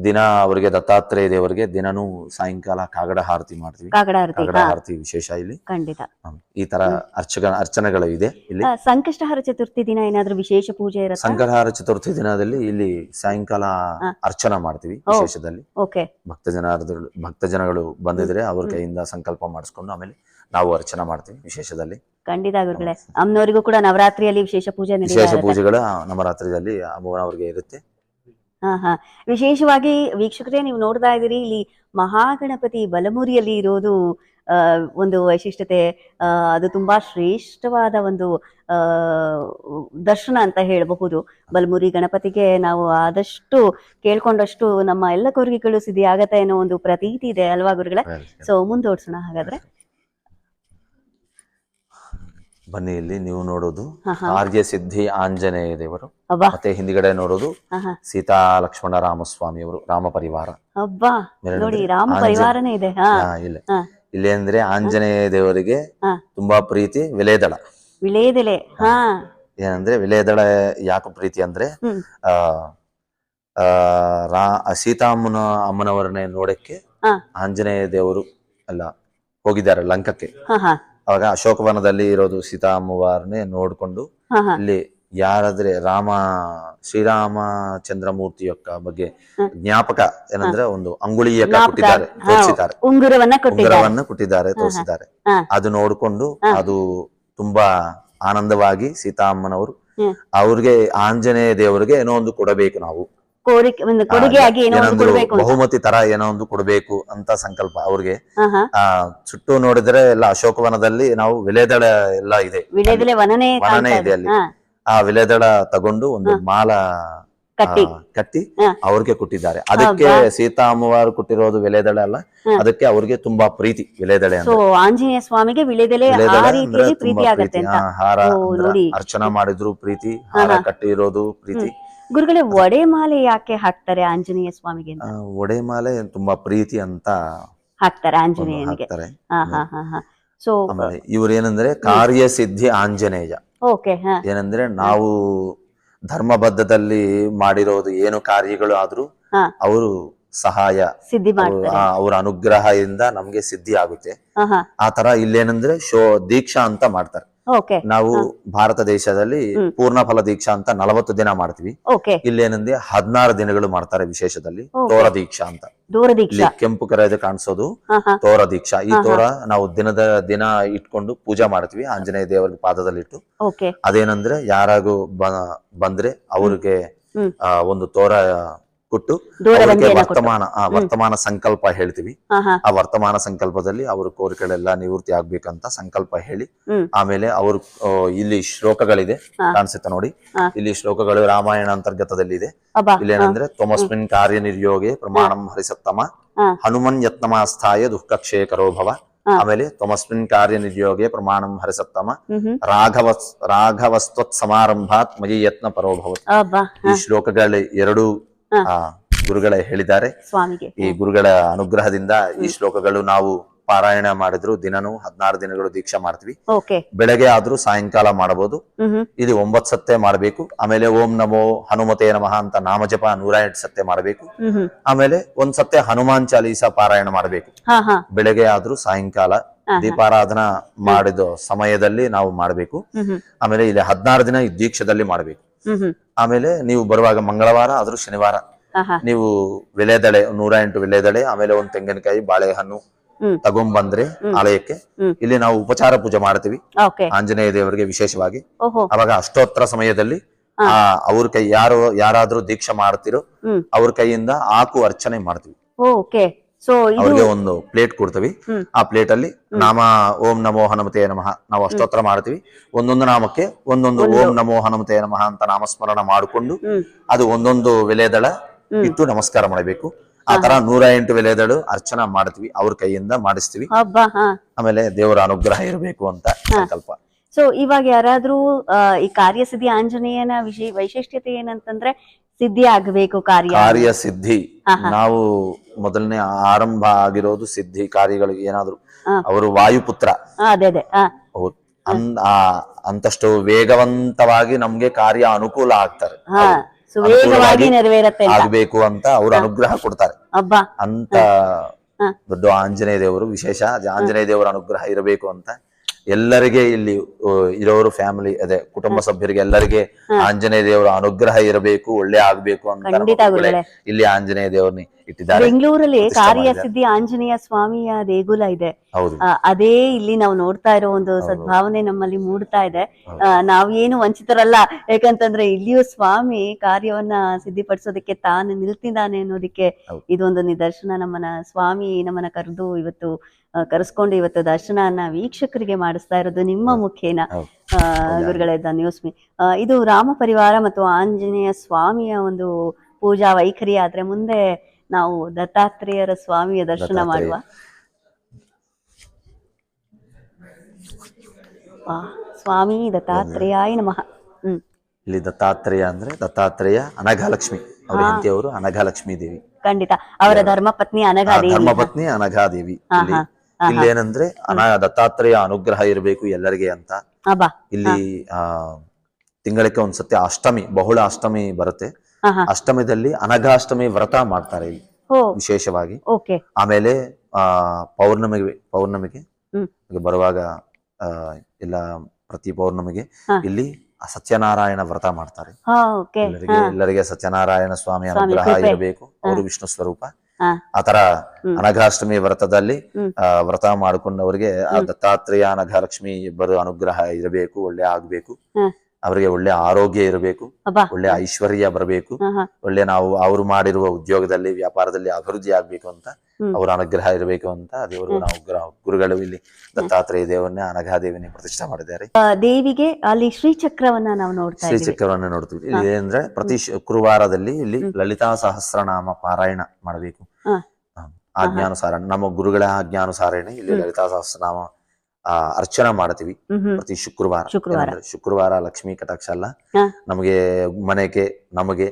ದಿನ ಅವರಿಗೆ ದತ್ತಾತ್ರೇಯ ದೇವರಿಗೆ ದಿನನೂ ಸಾಯಂಕಾಲ ಕಾಗಡ ಹಾರತಿ ಮಾಡ್ತೀವಿ. ಕಾಗಡ ಹಾರತಿ ವಿಶೇಷ ಇಲ್ಲಿ ಖಂಡಿತ. ಈ ತರ ಅರ್ಚನೆಗಳು ಇದೆ ಇಲ್ಲಿ. ಸಂಕಷ್ಟಹಾರ ಚತುರ್ಥಿ ದಿನ ಏನಾದ್ರೂ ವಿಶೇಷ ಪೂಜೆ ಇರುತ್ತೆ? ಸಂಕಷ್ಟಹಾರ ಚತುರ್ಥಿ ದಿನದಲ್ಲಿ ಇಲ್ಲಿ ಸಾಯಂಕಾಲ ಅರ್ಚನಾ ಮಾಡ್ತೀವಿ ವಿಶೇಷದಲ್ಲಿ. ಭಕ್ತ ಜನಗಳು ಬಂದಿದ್ರೆ ಅವ್ರ ಕೈಯಿಂದ ಸಂಕಲ್ಪ ಮಾಡಿಸ್ಕೊಂಡು ಆಮೇಲೆ ನಾವು ಅರ್ಚನಾ ಮಾಡ್ತೀವಿ ವಿಶೇಷದಲ್ಲಿ. ಖಂಡಿತ ಗುರುಗಳೇ, ಅಮ್ಮನವರಿಗೂ ಕೂಡ ನವರಾತ್ರಿಯಲ್ಲಿ ವಿಶೇಷ ಪೂಜೆಗಳು ನವರಾತ್ರಿಯಲ್ಲಿ ಅವ್ರಿಗೆ ಇರುತ್ತೆ. ವಿಶೇಷವಾಗಿ ವೀಕ್ಷಕರೇ ನೀವು ನೋಡ್ತಾ ಇದ್ದೀರಿ, ಇಲ್ಲಿ ಮಹಾಗಣಪತಿ ಬಲಮುರಿಯಲ್ಲಿ ಇರೋದು ಒಂದು ವೈಶಿಷ್ಟ್ಯತೆ. ಅದು ತುಂಬಾ ಶ್ರೇಷ್ಠವಾದ ಒಂದು ದರ್ಶನ ಅಂತ ಹೇಳಬಹುದು. ಬಲಮುರಿ ಗಣಪತಿಗೆ ನಾವು ಆದಷ್ಟು ಕೇಳ್ಕೊಂಡಷ್ಟು ನಮ್ಮ ಎಲ್ಲ ಕೋರಿಕೆಗಳು ಸಿದ್ಧಿ ಆಗತ್ತೆ ಅನ್ನೋ ಒಂದು ಪ್ರತೀತಿ ಇದೆ ಅಲ್ವಾ ಗುರುಗಳೇ? ಸೊ ಮುಂದೋಡ್ಸೋಣ ಹಾಗಾದ್ರೆ. ಬನ್ನಿ, ಇಲ್ಲಿ ನೀವು ನೋಡೋದು ಕಾರ್ಯ ಸಿದ್ಧಿ ಆಂಜನೇಯ ದೇವರು, ಮತ್ತೆ ಹಿಂದಿಗಡೆ ನೋಡೋದು ಸೀತಾ ಲಕ್ಷ್ಮಣ ರಾಮಸ್ವಾಮಿ ಅವರು ರಾಮ ಪರಿವಾರ. ನೋಡಿ ರಾಮ ಪರಿವಾರನೇ ಇದೆ ಇಲ್ಲಿ ಅಂದ್ರೆ ಆಂಜನೇಯ ದೇವರಿಗೆ ತುಂಬಾ ಪ್ರೀತಿ ವಿಲೇದಳ. ವಿಲೇದೆಲೆ ಏನಂದ್ರೆ ವಿಲೇದಳ ಯಾಕೆ ಪ್ರೀತಿ ಅಂದ್ರೆ ಅಮ್ಮನವರನ್ನೇ ನೋಡಕ್ಕೆ ಆಂಜನೇಯ ದೇವರು ಎಲ್ಲ ಹೋಗಿದ್ದಾರೆ ಲಂಕಕ್ಕೆ. ಅವಾಗ ಅಶೋಕವನದಲ್ಲಿ ಇರೋದು ಸೀತಾಮ್ಮವಾರನ್ನೇ ನೋಡ್ಕೊಂಡು ಇಲ್ಲಿ ಯಾರಾದ್ರೆ ಶ್ರೀರಾಮಚಂದ್ರ ಮೂರ್ತಿಯೊಕ್ಕ ಬಗ್ಗೆ ಜ್ಞಾಪಕ ಏನಂದ್ರೆ ಒಂದು ಅಂಗುಳಿಯಕ ಕೊಟ್ಟಿದ್ದಾರೆ, ತೋರಿಸಿದ್ದಾರೆ, ಉಂಗುರವನ್ನ ಕೊಟ್ಟಿದ್ದಾರೆ, ತೋರಿಸಿದ್ದಾರೆ. ಅದು ನೋಡ್ಕೊಂಡು ಅದು ತುಂಬಾ ಆನಂದವಾಗಿ ಸೀತಾಮ್ಮನವರು ಅವ್ರಿಗೆ ಆಂಜನೇಯ ದೇವರಿಗೆ ಏನೋ ಒಂದು ಕೊಡಬೇಕು, ನಾವು ಬಹುಮತಿ ತರ ಏನೋ ಒಂದು ಕೊಡ್ಬೇಕು ಅಂತ ಸಂಕಲ್ಪ ಅವ್ರಿಗೆ. ಸುಟ್ಟು ನೋಡಿದ್ರೆ ಎಲ್ಲ ಅಶೋಕವನದಲ್ಲಿ ನಾವು ವಿಲೇದಳ ಎಲ್ಲ ಇದೆ, ವನನೇ ಇದೆ ಅಲ್ಲಿ. ಆ ವಿಲೇದಳ ತಗೊಂಡು ಒಂದು ಮಾಲ ಕಟ್ಟಿ ಅವ್ರಿಗೆ ಕೊಟ್ಟಿದ್ದಾರೆ. ಅದಕ್ಕೆ ಸೀತಾ ಅಮ್ಮವಾರು ಕೊಟ್ಟಿರೋದು ವಿಲೇದಳ ಅಲ್ಲ, ಅದಕ್ಕೆ ಅವ್ರಿಗೆ ತುಂಬಾ ಪ್ರೀತಿ ವಿಲೇದಳೆ ಅಂದ್ರೆ. ಆಂಜನೇಯ ಸ್ವಾಮಿಗೆ ವಿಲೇದಳೆ ಹಾರ ಅರ್ಚನಾ ಮಾಡಿದ್ರು ಪ್ರೀತಿ, ಹಾರ ಕಟ್ಟಿರೋದು ಪ್ರೀತಿ. ಗುರುಗಳೇ, ಒಡೆಮಾಲೆ ಯಾಕೆ ಹಾಕ್ತಾರೆ ಆಂಜನೇಯ ಸ್ವಾಮಿಗೆ? ಒಡೆಮಾಲೆ ತುಂಬಾ ಪ್ರೀತಿ ಅಂತ ಹಾಕ್ತಾರೆ ಆಂಜನೇಯನಿಗೆ. ಸೊ ಇವ್ರು ಏನಂದ್ರೆ ಕಾರ್ಯ ಸಿದ್ಧಿ ಆಂಜನೇಯ. ಏನಂದ್ರೆ ನಾವು ಧರ್ಮಬದ್ಧದಲ್ಲಿ ಮಾಡಿರೋದು ಏನು ಕಾರ್ಯಗಳು ಆದ್ರೂ ಅವರು ಸಹಾಯ, ಅವ್ರ ಅನುಗ್ರಹದಿಂದ ನಮ್ಗೆ ಸಿದ್ಧಿ ಆಗುತ್ತೆ. ಆ ತರ ಇಲ್ಲೇನಂದ್ರೆ ದೀಕ್ಷಾ ಅಂತ ಮಾಡ್ತಾರೆ. ನಾವು ಭಾರತ ದೇಶದಲ್ಲಿ ಪೂರ್ಣ ಫಲ ದೀಕ್ಷಾ ಅಂತ 40 ದಿನ ಮಾಡ್ತೀವಿ. ಇಲ್ಲೇನಂದ್ರೆ 16 ದಿನಗಳು ಮಾಡ್ತಾರೆ ವಿಶೇಷದಲ್ಲಿ. ತೋರ ದೀಕ್ಷಾ ಅಂತ, ಇಲ್ಲಿ ಕೆಂಪು ಕರೆದು ಕಾಣಿಸೋದು ತೋರ ದೀಕ್ಷಾ. ಈ ತೋರ ನಾವು ದಿನ ಇಟ್ಕೊಂಡು ಪೂಜಾ ಮಾಡ್ತೀವಿ ಆಂಜನೇಯ ದೇವರ ಪಾದದಲ್ಲಿಟ್ಟು. ಅದೇನಂದ್ರೆ ಯಾರಾಗೂ ಬಂದ್ರೆ ಅವ್ರಿಗೆ ಒಂದು ತೋರ ಕೊಟ್ಟು ಅವ್ರಿಗೆ ದೂರವಂದಿಯನ್ನ ಕೊಟ್ಟು. ವರ್ತಮಾನ ಸಂಕಲ್ಪ ಹೇಳ್ತೀವಿ. ಹಾ ಹಾ ಆ ವರ್ತಮಾನ ಸಂಕಲ್ಪದಲ್ಲಿ ಅವ್ರ ಕೋರಿಕೆಗಳೆಲ್ಲ ನಿವೃತ್ತಿ ಆಗ್ಬೇಕಂತ ಸಂಕಲ್ಪ ಹೇಳಿ ಹ್ಮ್ ಆಮೇಲೆ ಅವ್ರು ಇಲ್ಲಿ ಶ್ಲೋಕಗಳಿದೆ ಹಾ. ಕಾಣಿಸುತ್ತೆ ನೋಡಿ. ಹಾ. ಇಲ್ಲಿ ಶ್ಲೋಕಗಳು ರಾಮಾಯಣ ಅಂತರ್ಗತದಲ್ಲಿ ಇದೆ. ಅಬ್ಬಾ ಇಲ್ಲೇನಂದ್ರೆ ತ್ವಮಸ್ಮಿನ್ ಕಾರ್ಯ ನಿರ್ಯೋಗೆ ಪ್ರಮಾಣಂ ಹರಿಸತ್ತಮ ಹಾ ಹನುಮನ್ ಯತ್ನಮಾಸ್ಥಾಯ ದುಃಖಕ್ಷೇಕರೋ ಭವ. ಹಾ. ಆಮೇಲೆ ತ್ವಮಸ್ಮಿನ್ ಕಾರ್ಯ ನಿರ್ಯೋಗೆ ಪ್ರಮಾಣಂ ಹರಿಸತ್ತಮ ಹ್ಮ್ ರಾಘವಸ್ತ್ವತ್ ಸಮಾರಂಭಾತ್ ಮಯಿ ಯತ್ನ ಪರೋಭವತ್. ಅಬ್ಬಾ ಈ ಶ್ಲೋಕಗಳು ಎರಡು ಹಾ. ಗುರುಗಳೇ ಹೇಳಿದ್ದಾರೆ. ಸ್ವಾಮಿಗೆ. ಈ ಗುರುಗಳ ಅನುಗ್ರಹದಿಂದ ಈ ಶ್ಲೋಕಗಳು ನಾವು ಪಾರಾಯಣ ಮಾಡಿದ್ರು ದಿನನೂ 16 ದಿನಗಳು ದೀಕ್ಷಾ ಮಾಡ್ತೀವಿ. ಓಕೆ. ಬೆಳಗ್ಗೆ ಆದ್ರೂ ಸಾಯಂಕಾಲ ಮಾಡಬಹುದು. ಇದು 9 ಸತ್ತೆ ಮಾಡಬೇಕು. ಆಮೇಲೆ ಓಂ ನಮೋ ಹನುಮತೆ ನಮಃ ಅಂತ ನಾಮಜಪ 108 ಸತ್ತೆ ಮಾಡಬೇಕು. ಆಮೇಲೆ ಒಂದ್ ಸತ್ತೆ ಹನುಮಾನ್ ಚಾಲೀಸ ಪಾರಾಯಣ ಮಾಡಬೇಕು. ಹಾ ಹಾ ಬೆಳಗ್ಗೆ ಆದ್ರೂ ಸಾಯಂಕಾಲ ದೀಪಾರಾಧನಾ ಮಾಡಿದ ಸಮಯದಲ್ಲಿ ನಾವು ಮಾಡಬೇಕು. ಆಮೇಲೆ ಇಲ್ಲಿ 16 ದಿನ ಈ ದೀಕ್ಷದಲ್ಲಿ ಮಾಡಬೇಕು. ಆಮೇಲೆ ನೀವು ಬರುವಾಗ ಮಂಗಳವಾರ ಆದ್ರೂ ಶನಿವಾರ ನೀವು ವಿಳೆದೆಲೆ 108 ವಿಳೆದೆಲೆ ಆಮೇಲೆ ಒಂದ್ ತೆಂಗಿನಕಾಯಿ ಬಾಳೆಹಣ್ಣು ತಗೊಂಡ್ಬಂದ್ರೆ ಆಲಯಕ್ಕೆ ಇಲ್ಲಿ ನಾವು ಉಪಚಾರ ಪೂಜೆ ಮಾಡ್ತೀವಿ ಓಕೆ. ಆಂಜನೇಯ ದೇವರಿಗೆ ವಿಶೇಷವಾಗಿ. ಓಹೋ. ಅವಾಗ ಅಷ್ಟೋತ್ತರ ಸಮಯದಲ್ಲಿ ಅವ್ರ ಕೈ ಯಾರಾದ್ರೂ ದೀಕ್ಷಾ ಮಾಡ್ತಿರೋ ಅವ್ರ ಕೈಯಿಂದ ಆಕು ಅರ್ಚನೆ ಮಾಡ್ತೀವಿ. ಓಕೆ. ಸೊ ಅವ್ರಿಗೆ ಒಂದು ಪ್ಲೇಟ್ ಕೊಡ್ತೀವಿ. ಆ ಪ್ಲೇಟ್ ಅಲ್ಲಿ ನಾಮ ಓಂ ನಮೋ ಹನುಮತೆ ನಮಃ ನಾವು ಅಷ್ಟೋತ್ತರ ಮಾಡ್ತೀವಿ. ಒಂದೊಂದು ನಾಮಕ್ಕೆ ಒಂದೊಂದು ಓಂ ನಮೋ ಹನುಮತೆ ನಮಃ ಅಂತ ನಾಮಸ್ಮರಣ ಮಾಡಿಕೊಂಡು ಅದು ಒಂದೊಂದು ವಿಳೆದಳ ಇಟ್ಟು ನಮಸ್ಕಾರ ಮಾಡಬೇಕು. ಆ ತರ 108 ವಿಳೆದಳು ಅರ್ಚನಾ ಮಾಡ್ತೀವಿ, ಅವ್ರ ಕೈಯಿಂದ ಮಾಡಿಸ್ತೀವಿ. ಆಮೇಲೆ ದೇವರ ಅನುಗ್ರಹ ಇರಬೇಕು ಅಂತ ಸಂಕಲ್ಪ. ಸೊ ಇವಾಗ ಯಾರಾದ್ರೂ ಈ ಕಾರ್ಯಸಿದ್ಧಿ ಆಂಜನೇಯನ ವೈಶಿಷ್ಟ್ಯತೆ ಏನಂತಂದ್ರೆ ಸಿದ್ಧಿ ಆಗ್ಬೇಕು ಕಾರ್ಯ ಸಿದ್ಧಿ. ನಾವು ಮೊದಲನೇ ಆರಂಭ ಆಗಿರೋದು ಸಿದ್ಧಿ ಕಾರ್ಯಗಳು ಏನಾದ್ರು ಅವರು ವಾಯುಪುತ್ರ ಅದೇ ಅದೇ ಅಂತಷ್ಟು ವೇಗವಂತವಾಗಿ ನಮ್ಗೆ ಕಾರ್ಯ ಅನುಕೂಲ ಆಗ್ತಾರೆ, ಸುವೇಗವಾಗಿ ನೆರವೇರತ್ತೆ ಆಗ್ಬೇಕು ಅಂತ ಅವ್ರು ಅನುಗ್ರಹ ಕೊಡ್ತಾರೆ. ಅಂತ ದೊಡ್ಡ ಆಂಜನೇಯ ದೇವರು ವಿಶೇಷ. ಆಂಜನೇಯ ದೇವರ ಅನುಗ್ರಹ ಇರಬೇಕು ಅಂತ ಎಲ್ಲರಿಗೆ ಇಲ್ಲಿ ಇರೋರು ಫ್ಯಾಮಿಲಿ ಅದೇ ಕುಟುಂಬ ಸಭ್ಯರಿಗೆ ಎಲ್ಲರಿಗೆ ಆಂಜನೇಯ ದೇವರ ಅನುಗ್ರಹ ಇರಬೇಕು, ಒಳ್ಳೆ ಆಗ್ಬೇಕು ಅಂತ ಇಲ್ಲಿ ಆಂಜನೇಯ ದೇವರನ್ನ ಇಟ್ಟಿದ್ದಾರೆ. ಬೆಂಗಳೂರಲ್ಲಿ ಕಾರ್ಯಸಿದ್ಧಿ ಆಂಜನೇಯ ಸ್ವಾಮಿಯ ದೇಗುಲ ಇದೆ. ಅದೇ ಇಲ್ಲಿ ನಾವು ನೋಡ್ತಾ ಇರೋ ಒಂದು ಸದ್ಭಾವನೆ ನಮ್ಮಲ್ಲಿ ಮೂಡ್ತಾ ಇದೆ. ನಾವೇನು ವಂಚಿತರಲ್ಲ, ಯಾಕಂತಂದ್ರೆ ಇಲ್ಲಿಯೂ ಸ್ವಾಮಿ ಕಾರ್ಯವನ್ನ ಸಿದ್ಧಿಪಡಿಸೋದಕ್ಕೆ ತಾನು ನಿಲ್ತಿದ್ದಾನೆ ಅನ್ನೋದಕ್ಕೆ ಇದೊಂದು ನಿದರ್ಶನ. ಸ್ವಾಮಿ ನಮ್ಮನ್ನ ಕರೆಸ್ಕೊಂಡು ಇವತ್ತು ದರ್ಶನನ ವೀಕ್ಷಕರಿಗೆ ಮಾಡಿಸ್ತಾ ಇರೋದು ನಿಮ್ಮ ಮುಖೇನ. ಗುರುಗಳೇ ಧನ್ಯೋಸ್ಮಿ. ಇದು ರಾಮ ಪರಿವಾರ ಮತ್ತು ಆಂಜನೇಯ ಸ್ವಾಮಿಯ ಒಂದು ಪೂಜಾ ವೈಖರಿ ಆದ್ರೆ ಮುಂದೆ ನಾವು ದತ್ತಾತ್ರೇಯರ ಸ್ವಾಮಿಯ ದರ್ಶನ ಮಾಡುವ. ಸ್ವಾಮಿ ದತ್ತಾತ್ರೇಯಾಯ ನಮಃ. ಇಲ್ಲಿ ದತ್ತಾತ್ರೇಯ ಅಂದ್ರೆ ದತ್ತಾತ್ರೇಯ ಅನಘಾಲಕ್ಷ್ಮಿ, ಅವ್ರ ಹೆಂಡತಿಯವರು ಅನಘಾಲಕ್ಷ್ಮಿ ದೇವಿ. ಖಂಡಿತ ಅವರ ಧರ್ಮಪತ್ನಿ ಅನಘಾದೇವಿ. ಇಲ್ಲಿ ಏನಂದ್ರೆ ದತ್ತಾತ್ರೇಯ ಅನುಗ್ರಹ ಇರಬೇಕು ಎಲ್ಲರಿಗೆ ಅಂತ ಇಲ್ಲಿ ತಿಂಗಳಿಗೆ ಒಂದ್ಸತಿ ಅಷ್ಟಮಿ, ಬಹುಳ ಅಷ್ಟಮಿ ಬರುತ್ತೆ. ಅಷ್ಟಮಿದಲ್ಲಿ ಅನಘಾಷ್ಟಮಿ ವ್ರತ ಮಾಡ್ತಾರೆ ಇಲ್ಲಿ ವಿಶೇಷವಾಗಿ. ಆಮೇಲೆ ಪೌರ್ಣಮಿಗೆ ಬರುವಾಗ ಎಲ್ಲ ಪ್ರತಿ ಪೌರ್ಣಮಿಗೆ ಇಲ್ಲಿ ಸತ್ಯನಾರಾಯಣ ವ್ರತ ಮಾಡ್ತಾರೆ. ಎಲ್ಲರಿಗೆ ಸತ್ಯನಾರಾಯಣ ಸ್ವಾಮಿ ಅನುಗ್ರಹ ಇರಬೇಕು, ಅವರು ವಿಷ್ಣು ಸ್ವರೂಪ. ಆತರ ಅನಘಾಷ್ಟಮಿ ವ್ರತದಲ್ಲಿ ವ್ರತ ಮಾಡಿಕೊಂಡವರಿಗೆ ಆ ದತ್ತಾತ್ರೇಯ ಅನಘಾಲಕ್ಷ್ಮಿ ಇಬ್ಬರು ಅನುಗ್ರಹ ಇರಬೇಕು, ಒಳ್ಳೆ ಆಗ್ಬೇಕು, ಅವರಿಗೆ ಒಳ್ಳೆ ಆರೋಗ್ಯ ಇರಬೇಕು, ಒಳ್ಳೆ ಐಶ್ವರ್ಯ ಬರಬೇಕು, ಒಳ್ಳೆ ಅವ್ರು ಮಾಡಿರುವ ಉದ್ಯೋಗದಲ್ಲಿ ವ್ಯಾಪಾರದಲ್ಲಿ ಅಭಿವೃದ್ಧಿ ಆಗ್ಬೇಕು ಅಂತ ಅವ್ರ ಅನುಗ್ರಹ ಇರಬೇಕು ಅಂತ ದೇವರು ಗುರುಗಳು ಇಲ್ಲಿ ದತ್ತಾತ್ರೇಯ ದೇವರನ್ನ ಅನಘಾದೇವಿನ ಪ್ರತಿಷ್ಠೆ ಮಾಡಿದ್ದಾರೆ. ದೇವಿಗೆ ಅಲ್ಲಿ ಶ್ರೀಚಕ್ರವನ್ನ ನಾವು ನೋಡ್ತೀವಿ. ಇಲ್ಲಿ ಏನಂದ್ರೆ ಪ್ರತಿ ಶುಕ್ರವಾರದಲ್ಲಿ ಇಲ್ಲಿ ಲಲಿತಾ ಸಹಸ್ರನಾಮ ಪಾರಾಯಣ ಮಾಡಬೇಕು. ಆಜ್ಞಾನುಸಾರ ನಮ್ಮ ಗುರುಗಳ ಆಜ್ಞಾನುಸಾರನೇ ಇಲ್ಲಿ ಲಲಿತಾ ಸಹಸ್ರನಾಮ ಅರ್ಚನಾ ಮಾಡ್ತೀವಿ ಪ್ರತಿ ಶುಕ್ರವಾರ. ಲಕ್ಷ್ಮೀ ಕಟಾಕ್ಷ ಅಲ್ಲ, ನಮಗೆ ಮನೆಗೆ ನಮಗೆ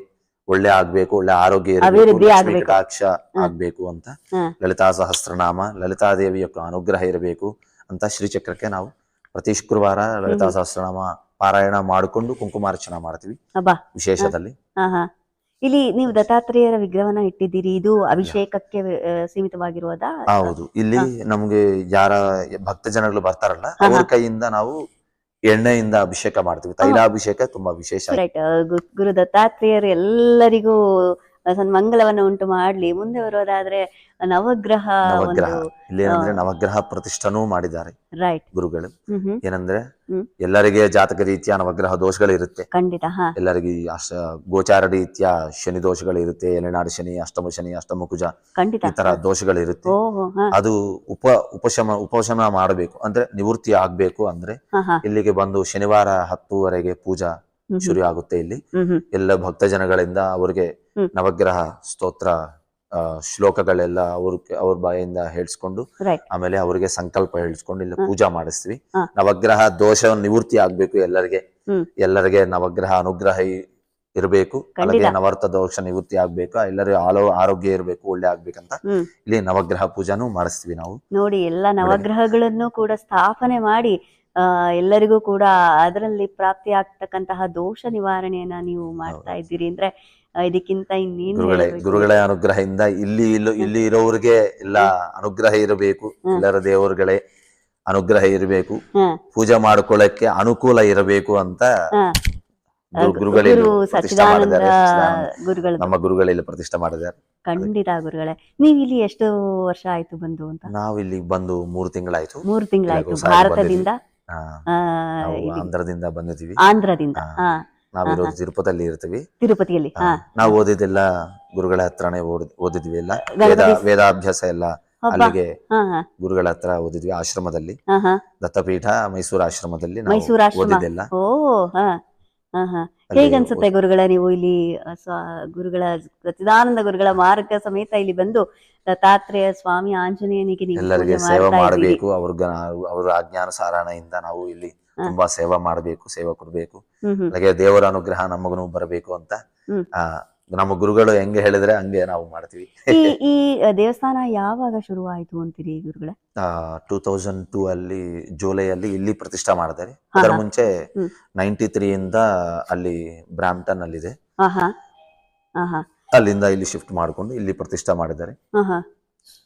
ಒಳ್ಳೆ ಆಗ್ಬೇಕು, ಒಳ್ಳೆ ಆರೋಗ್ಯ ಇರಬೇಕು, ಲಕ್ಷ್ಮೀ ಕಟಾಕ್ಷ ಆಗ್ಬೇಕು ಅಂತ ಲಲಿತಾ ಸಹಸ್ರನಾಮ ಲಲಿತಾದೇವಿಯ ಅನುಗ್ರಹ ಇರಬೇಕು ಅಂತ ಶ್ರೀಚಕ್ರಕ್ಕೆ ನಾವು ಪ್ರತಿ ಶುಕ್ರವಾರ ಲಲಿತಾ ಸಹಸ್ರನಾಮ ಪಾರಾಯಣ ಮಾಡಿಕೊಂಡು ಕುಂಕುಮಾರ್ಚನಾ ಮಾಡ್ತೀವಿ ವಿಶೇಷದಲ್ಲಿ. ಇಲ್ಲಿ ನೀವು ದತ್ತಾತ್ರೇಯರ ವಿಗ್ರಹನ ಇಟ್ಟಿದ್ದೀರಿ, ಇದು ಅಭಿಷೇಕಕ್ಕೆ ಸೀಮಿತವಾಗಿರುವುದಾ? ಹೌದು. ಇಲ್ಲಿ ನಮ್ಗೆ ಯಾರ ಭಕ್ತ ಜನಗಳು ಬರ್ತಾರಲ್ಲ ಅವ್ರ ಕೈಯಿಂದ ನಾವು ಎಣ್ಣೆಯಿಂದ ಅಭಿಷೇಕ ಮಾಡ್ತೀವಿ. ತೈಲಾಭಿಷೇಕ ತುಂಬಾ ವಿಶೇಷ. ಗುರು ದತ್ತಾತ್ರೇಯರು ಎಲ್ಲರಿಗೂ ಸನ್ಮಂಗಲವನ್ನು ಉಂಟು ಮಾಡ್ಲಿ. ಮುಂದೆ ಬರೋದಾದ್ರೆ ನವಗ್ರಹ ನವಗ್ರಹ ಒಂದು ಇಲ್ಲಿ ಏನಂದ್ರೆ ನವಗ್ರಹ ಪ್ರತಿಷ್ಠಾನೂ ಮಾಡಿದ್ದಾರೆ ರೈಟ್. ಗುರುಗಳು. ಹ್ಮ್. ಏನಂದ್ರೆ ಹ್ಮ್. ಎಲ್ಲರಿಗೆ ಜಾತಕ ರೀತಿಯ ನವಗ್ರಹ ದೋಷಗಳು ಇರುತ್ತೆ. ಖಂಡಿತ. ಹಾ. ಎಲ್ಲರಿಗೆ ಗೋಚಾರ ರೀತಿಯ ಶನಿ ದೋಷಗಳು ಇರುತ್ತೆ. ಎಲೆನಾಡು ಶನಿ, ಅಷ್ಟಮ ಶನಿ, ಅಷ್ಟಮ ಕುಜ, ಖಂಡಿತ. ಈ ತರ ದೋಷಗಳು ಇರುತ್ತೆ. ಓಹೋ. ಹಾ. ಅದು ಉಪಶಮನ ಮಾಡಬೇಕು ಅಂದ್ರೆ ನಿವೃತ್ತಿ ಆಗ್ಬೇಕು ಅಂದ್ರೆ ಹಾ ಹಾ. ಇಲ್ಲಿಗೆ ಬಂದು ಶನಿವಾರ 10ವರೆಗೆ ಪೂಜಾ ಹ್ಮ್ ಶುರು ಆಗುತ್ತೆ. ಇಲ್ಲಿ ಹ್ಮ್. ಎಲ್ಲ ಭಕ್ತ ಜನಗಳಿಂದ ಅವರಿಗೆ ಹ್ಮ್. ನವಗ್ರಹ ಸ್ತೋತ್ರ ಶ್ಲೋಕಗಳೆಲ್ಲ ಅವ್ರ ಬಾಯಿಂದ ಹೇಳಿಸ್ಕೊಂಡು ರೈಟ್. ಆಮೇಲೆ ಅವರಿಗೆ ಸಂಕಲ್ಪ ಹೇಳಿಸ್ಕೊಂಡು ಇಲ್ಲಿ ಹಾ. ಪೂಜಾ ಮಾಡಿಸ್ತೀವಿ. ಹಾ. ನವಗ್ರಹ ದೋಷ ನಿವೃತ್ತಿ ಆಗ್ಬೇಕು ಎಲ್ಲರಿಗೆ. ಹ್ಮ್. ಎಲ್ಲರಿಗೆ ನವಗ್ರಹ ಅನುಗ್ರಹ ಇರಬೇಕು. ಖಂಡಿತ. అలాగే ನವರ್ತ ದೋಷ ನಿವೃತ್ತಿ ಆಗ್ಬೇಕು. ಎಲ್ಲರೂ ಆರೋಗ್ಯ ಇರಬೇಕು, ಒಳ್ಳೆ ಆಗ್ಬೇಕಂತ ಹ್ಮ್. ಇಲ್ಲಿ ನವಗ್ರಹ ಪೂಜಾನು ಮಾಡಿಸ್ತೀವಿ ನಾವು. ನೋಡಿ, ಎಲ್ಲ ಬೆಳಗ್ಗೆ ನವಗ್ರಹಗಳನ್ನು ಕೂಡ ಸ್ಥಾಪನೆ ಮಾಡಿ ಎಲ್ಲರಿಗೂ ಕೂಡ ಅದರಲ್ಲಿ ಪ್ರಾಪ್ತಿ ಆಗ್ತಕ್ಕಂತಹ ದೋಷ ನಿವಾರಣೆಯನ್ನ ನೀವು ಮಾಡ್ತಾ ಇದ್ದೀರಿ ಅಂದ್ರೆ ಇದಕ್ಕಿಂತ ಇನ್ನೇನ್ ಹೇಳ್ಬೇಕು. ಗುರುಗಳ ಅನುಗ್ರಹದಿಂದ ಇಲ್ಲಿ ಇರೋರಿಗೆ ಎಲ್ಲ ಅನುಗ್ರಹ ಇರಬೇಕು. ಎಲ್ಲರ ದೇವರುಗಳೇ ಅನುಗ್ರಹ ಇರಬೇಕು, ಹ್ಮ್. ಪೂಜೆ ಮಾಡ್ಕೊಳ್ಳಕ್ಕೆ ಅನುಕೂಲ ಇರಬೇಕು ಅಂತ ಗುರುಗಳು ಗುರು ಪ್ರತಿಷ್ಠೆ ಸಚ್ಚಿದಾನಂದ ಮಾಡಿದ್ದಾರೆ. ಗುರುಗಳು. ನಮ್ಮ ಗುರುಗಳೆಲ್ಲ ಪ್ರತಿಷ್ಠೆ ಮಾಡಿದ್ದಾರೆ. ಖಂಡಿತ ಗುರುಗಳೇ. ನೀವ್ ಇಲ್ಲಿ ಎಷ್ಟು ವರ್ಷ ಆಯ್ತು ಬಂದು ಅಂತ? ನಾವು ಇಲ್ಲಿ ಬಂದು 3 ತಿಂಗಳಾಯ್ತು. 3 ತಿಂಗಳಾಯ್ತು. ಹೊಸದಾಗಿ ಭಾರತದಿಂದ ಹಾ, ಆ, ನಾವು ಇಲ್ಲಿ ಆಂಧ್ರದಿಂದ ಬಂದಿದ್ದೀವಿ. ಆಂಧ್ರದಿಂದ. ಹಾ. ನಾವಿರೋದು ತಿರುಪತಿಯಲ್ಲಿ ಇರ್ತೀವಿ. ತಿರುಪತಿಯಲ್ಲಿ. ಹಾ. ನಾವು ಓದಿದ್ದೆಲ್ಲ ಗುರುಗಳ ಹತ್ರನೇ ಓದಿದ್ವಿ. ಎಲ್ಲ ಗಣಪತಿ ವೇದಾಭ್ಯಾಸ ಎಲ್ಲ ಹಬ್ಬ. ಅಲ್ಲಿಗೆ ಹಾ ಹಾ. ಗುರುಗಳ ಹತ್ರ ಓದಿದ್ವಿ. ಆಶ್ರಮದಲ್ಲಿ, ಹಾ ಹಾ. ದತ್ತಪೀಠ ಮೈಸೂರು ಆಶ್ರಮದಲ್ಲಿ ನಾವು ಮೈಸೂರು ಆಶ್ರಮ. ಓದಿದ್ದೆಲ್ಲ. ಓ. ಹಾ ಹಾ ಹಾ. ಅಲ್ಲಿ ಹೇಗನ್ಸುತ್ತೆ ಗುರುಗಳ, ನೀವು ಇಲ್ಲಿ ಗುರುಗಳ ಸಚ್ಚಿದಾನಂದ ಗುರುಗಳ ಮಾರ್ಗ ಸಮೇತ ಇಲ್ಲಿ ಬಂದು ದತ್ತಾತ್ರೇಯ ಸ್ವಾಮಿ ಆಂಜನೇಯನಿಗೆ ನೀವು ಎಲ್ಲರಿಗೆ ಪೂಜೆ ಸೇವೆ ಮಾಡ್ತಾ ಇದ್ದೀರಿ. ಮಾಡಬೇಕು. ಅವ್ರ ಅಜ್ಞಾನುಸಾರಣೆಯಿಂದ ನಾವು ಇಲ್ಲಿ ಹಾ. ತುಂಬಾ ಸೇವೆ ಮಾಡಬೇಕು, ಸೇವೆ ಕೊಡಬೇಕು. ಹ್ಮ್ ಹ್ಮ್ ಹಾಗೆ ದೇವರ ಅನುಗ್ರಹ ನಮಗೂ ಬರಬೇಕು ಅಂತ ಹ್ಮ್. ನಮ್ಮ ಗುರುಗಳು ಹೆಂಗೆ ಹೇಳಿದ್ರೆ ಹಂಗೆ ನಾವು ಮಾಡ್ತೀವಿ. ಈ ಈ ದೇವಸ್ಥಾನ ಯಾವಾಗ ಶುರು ಆಯ್ತು ಅಂತೀರಿ ಗುರುಗಳೇ? 2002 ಅಲ್ಲಿ ಜುಲೈಯಲ್ಲಿ ಇಲ್ಲಿ ಪ್ರತಿಷ್ಠಾ ಮಾಡಿದ್ದಾರೆ. ಹಾ ಅದರ ಹಾ. ಮುಂಚೆ ಹ್ಮ್. 93 ಇಂದ ಅಲ್ಲಿ ಬ್ರಾಂಪ್ಟನ್ ಅಲ್ಲಿದೆ. ಹಾ ಹಾ. ಹಾ ಹಾ. ಅಲ್ಲಿಂದ ಇಲ್ಲಿ ಶಿಫ್ಟ್ ಮಾಡಿಕೊಂಡು ಇಲ್ಲಿ ಪ್ರತಿಷ್ಠಾ ಮಾಡಿದ್ದಾರೆ. ಹಾ ಹಾ.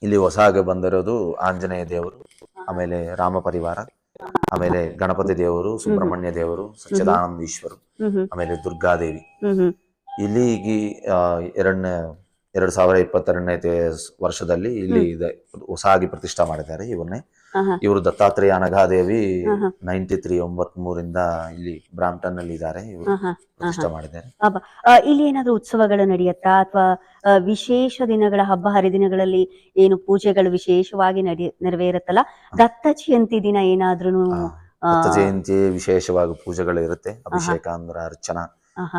ಇಲ್ಲಿ ಹೊಸಗೆ ಬಂದಿರೋದು ಆಂಜನೇಯ ದೇವರು, ಆಮೇಲೆ ರಾಮ ಪರಿವಾರ, ಆಮೇಲೆ ಗಣಪತಿ ದೇವರು, ಸುಬ್ರಹ್ಮಣ್ಯ ದೇವರು, ಸಚ್ಚಿದಾನಂದೀಶ್ವರು, ಹ್ಮ್ ಹ್ಮ್ ಆಮೇಲೆ ದುರ್ಗಾದೇವಿ. ಹ್ಮ್ ಹ್ಮ್. ಇಲ್ಲಿ 2022ನೇ ವರ್ಷದಲ್ಲಿ ಇಲ್ಲಿ ಹೊಸದಾಗಿ ಪ್ರತಿಷ್ಠಾ ಮಾಡಿದ್ದಾರೆ ಇವನ್ನೇ. ಹಾ ಹಾ. ಇವರು ದತ್ತಾತ್ರೇಯ ಅನಘಾದೇವಿ ಹಾ ಹಾ. 93 ಇಲ್ಲಿ ಬ್ರಾಂಪ್ಟನ್ ನಲ್ಲಿ ಇದ್ದಾರೆ. ಇವರು ಹಾ ಹಾ. ಹಾ ಪ್ರತಿಷ್ಠಾ ಹಾ. ಮಾಡಿದ್ದಾರೆ. ಹಬ್ಬ. ಇಲ್ಲಿ ಏನಾದ್ರು ಉತ್ಸವಗಳು ನಡೆಯುತ್ತಾ ಅಥವಾ ವಿಶೇಷ ದಿನಗಳ ಹಬ್ಬ ಹರಿದಿನಗಳಲ್ಲಿ ಏನು ಪೂಜೆಗಳು ವಿಶೇಷವಾಗಿ ನೆರವೇರುತ್ತಲ್ಲ, ದತ್ತ ಜಯಂತಿ ದಿನ ಏನಾದ್ರೂ ದತ್ತ ಜಯಂತಿ ವಿಶೇಷವಾಗಿ ಪೂಜೆಗಳು ಇರುತ್ತೆ. ಅಭಿಷೇಕ ಅಂದ್ರೆ ಅರ್ಚನಾ,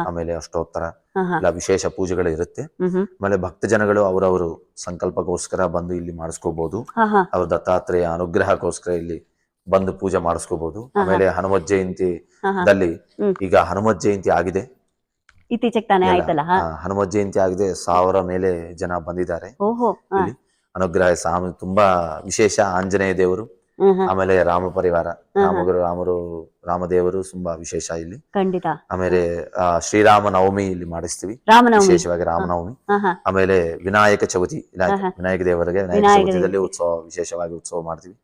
ಆಮೇಲೆ ಅಷ್ಟೋತ್ತರ ಎಲ್ಲ ವಿಶೇಷ ಪೂಜೆಗಳು ಇರುತ್ತೆ. ಆಮೇಲೆ ಭಕ್ತ ಜನಗಳು ಅವರವರು ಸಂಕಲ್ಪಕ್ಕೋಸ್ಕರ ಬಂದು ಇಲ್ಲಿ ಮಾಡಿಸ್ಕೋಬಹುದು. ಅವ್ರ ದತ್ತಾತ್ರೇಯ ಅನುಗ್ರಹಕ್ಕೋಸ್ಕರ ಇಲ್ಲಿ ಬಂದು ಪೂಜೆ ಮಾಡಿಸ್ಕೋಬಹುದು. ಆಮೇಲೆ ಹನುಮತ್ ಜಯಂತಿದಲ್ಲಿ ಈಗ ಹನುಮತ್ ಜಯಂತಿ ಆಗಿದೆ, ಇತ್ತೀಚೆಗೆ ತಾನೇ ಆಯ್ತಲ್ಲ. ಹನುಮತ್ ಜಯಂತಿ ಆಗಿದೆ. 1000 ಮೇಲೆ ಜನ ಬಂದಿದ್ದಾರೆ ಇಲ್ಲಿ. ಅನುಗ್ರಹ ಸ್ವಾಮಿ ತುಂಬಾ ವಿಶೇಷ. ಆಂಜನೇಯ ದೇವರು, ಆಮೇಲೆ ರಾಮ ಪರಿವಾರ, ರಾಮದೇವರು ತುಂಬಾ ವಿಶೇಷ ಇಲ್ಲಿ. ಖಂಡಿತ. ಆಮೇಲೆ ಶ್ರೀರಾಮ ನವಮಿ ಇಲ್ಲಿ ಮಾಡಿಸ್ತೀವಿ, ವಿಶೇಷವಾಗಿ ರಾಮನವಮಿ. ಆಮೇಲೆ ವಿನಾಯಕ ಚೌತಿ, ವಿನಾಯಕ ದೇವರಿಗೆ ವಿನಾಯಕ ಚೌತಿಯಲ್ಲಿ ಉತ್ಸವ, ವಿಶೇಷವಾಗಿ ಉತ್ಸವ ಮಾಡ್ತೀವಿ.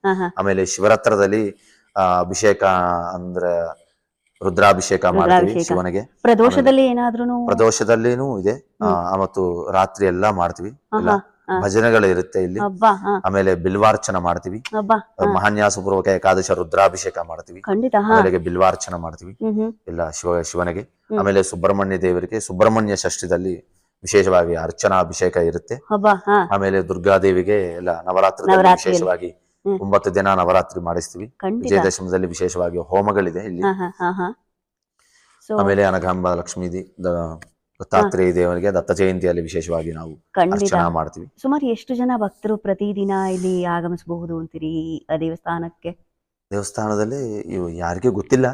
ಆಮೇಲೆ ಶಿವರಾತ್ರದಲ್ಲಿ ಅಭಿಷೇಕ ಅಂದ್ರೆ ರುದ್ರಾಭಿಷೇಕ ಮಾಡ್ತೀವಿ ಶಿವನಿಗೆ. ಪ್ರದೋಷದಲ್ಲಿ ಏನಾದ್ರೂ ಪ್ರದೋಷದಲ್ಲಿನೂ ಇದೆ. ಮತ್ತು ರಾತ್ರಿ ಎಲ್ಲಾ ಮಾಡ್ತೀವಿ. ಎಲ್ಲ ಭಜನೆಗಳು ಇರುತ್ತೆ ಇಲ್ಲಿ. ಆಮೇಲೆ ಬಿಲ್ವಾರ್ಚನ ಮಾಡ್ತೀವಿ. ಮಹಾನ್ಯಾಸಪೂರ್ವಕ ಏಕಾದಶ ರುದ್ರಾಭಿಷೇಕ ಮಾಡ್ತೀವಿ. ಆಮೇಲೆ ಬಿಲ್ವಾರ್ಚನ ಮಾಡ್ತೀವಿ ಎಲ್ಲ ಶಿವನಿಗೆ. ಆಮೇಲೆ ಸುಬ್ರಹ್ಮಣ್ಯ ದೇವರಿಗೆ ಸುಬ್ರಹ್ಮಣ್ಯ ಷಷ್ಠಿದಲ್ಲಿ ವಿಶೇಷವಾಗಿ ಅರ್ಚನಾ ಅಭಿಷೇಕ ಇರುತ್ತೆ. ಆಮೇಲೆ ದುರ್ಗಾದೇವಿಗೆ ಎಲ್ಲ ನವರಾತ್ರಿಯಲ್ಲಿ ವಿಶೇಷವಾಗಿ 9 ದಿನ ನವರಾತ್ರಿ ಮಾಡಿಸ್ತೀವಿ. ವಿಜಯದಶಮದಲ್ಲಿ ವಿಶೇಷವಾಗಿ ಹೋಮಗಳಿದೆ ಇಲ್ಲಿ. ಆಮೇಲೆ ಅನಘಾಂಬ ಲಕ್ಷ್ಮೀ ದತ್ತಾತ್ರೇಯ ದೇವರಿಗೆ ದತ್ತ ಜಯಂತಿಯಲ್ಲಿ ವಿಶೇಷವಾಗಿ ನಾವು ಅರ್ಚನಾ ಮಾಡ್ತೀವಿ. ಸುಮಾರು ಎಷ್ಟು ಜನ ಭಕ್ತರು ಪ್ರತಿದಿನ ಇಲ್ಲಿ ಆಗಮಿಸಬಹುದು ಅಂತೀರಿ ದೇವಸ್ಥಾನಕ್ಕೆ? ದೇವಸ್ಥಾನದಲ್ಲಿ ಯಾರಿಗೆ ಗೊತ್ತಿಲ್ಲ,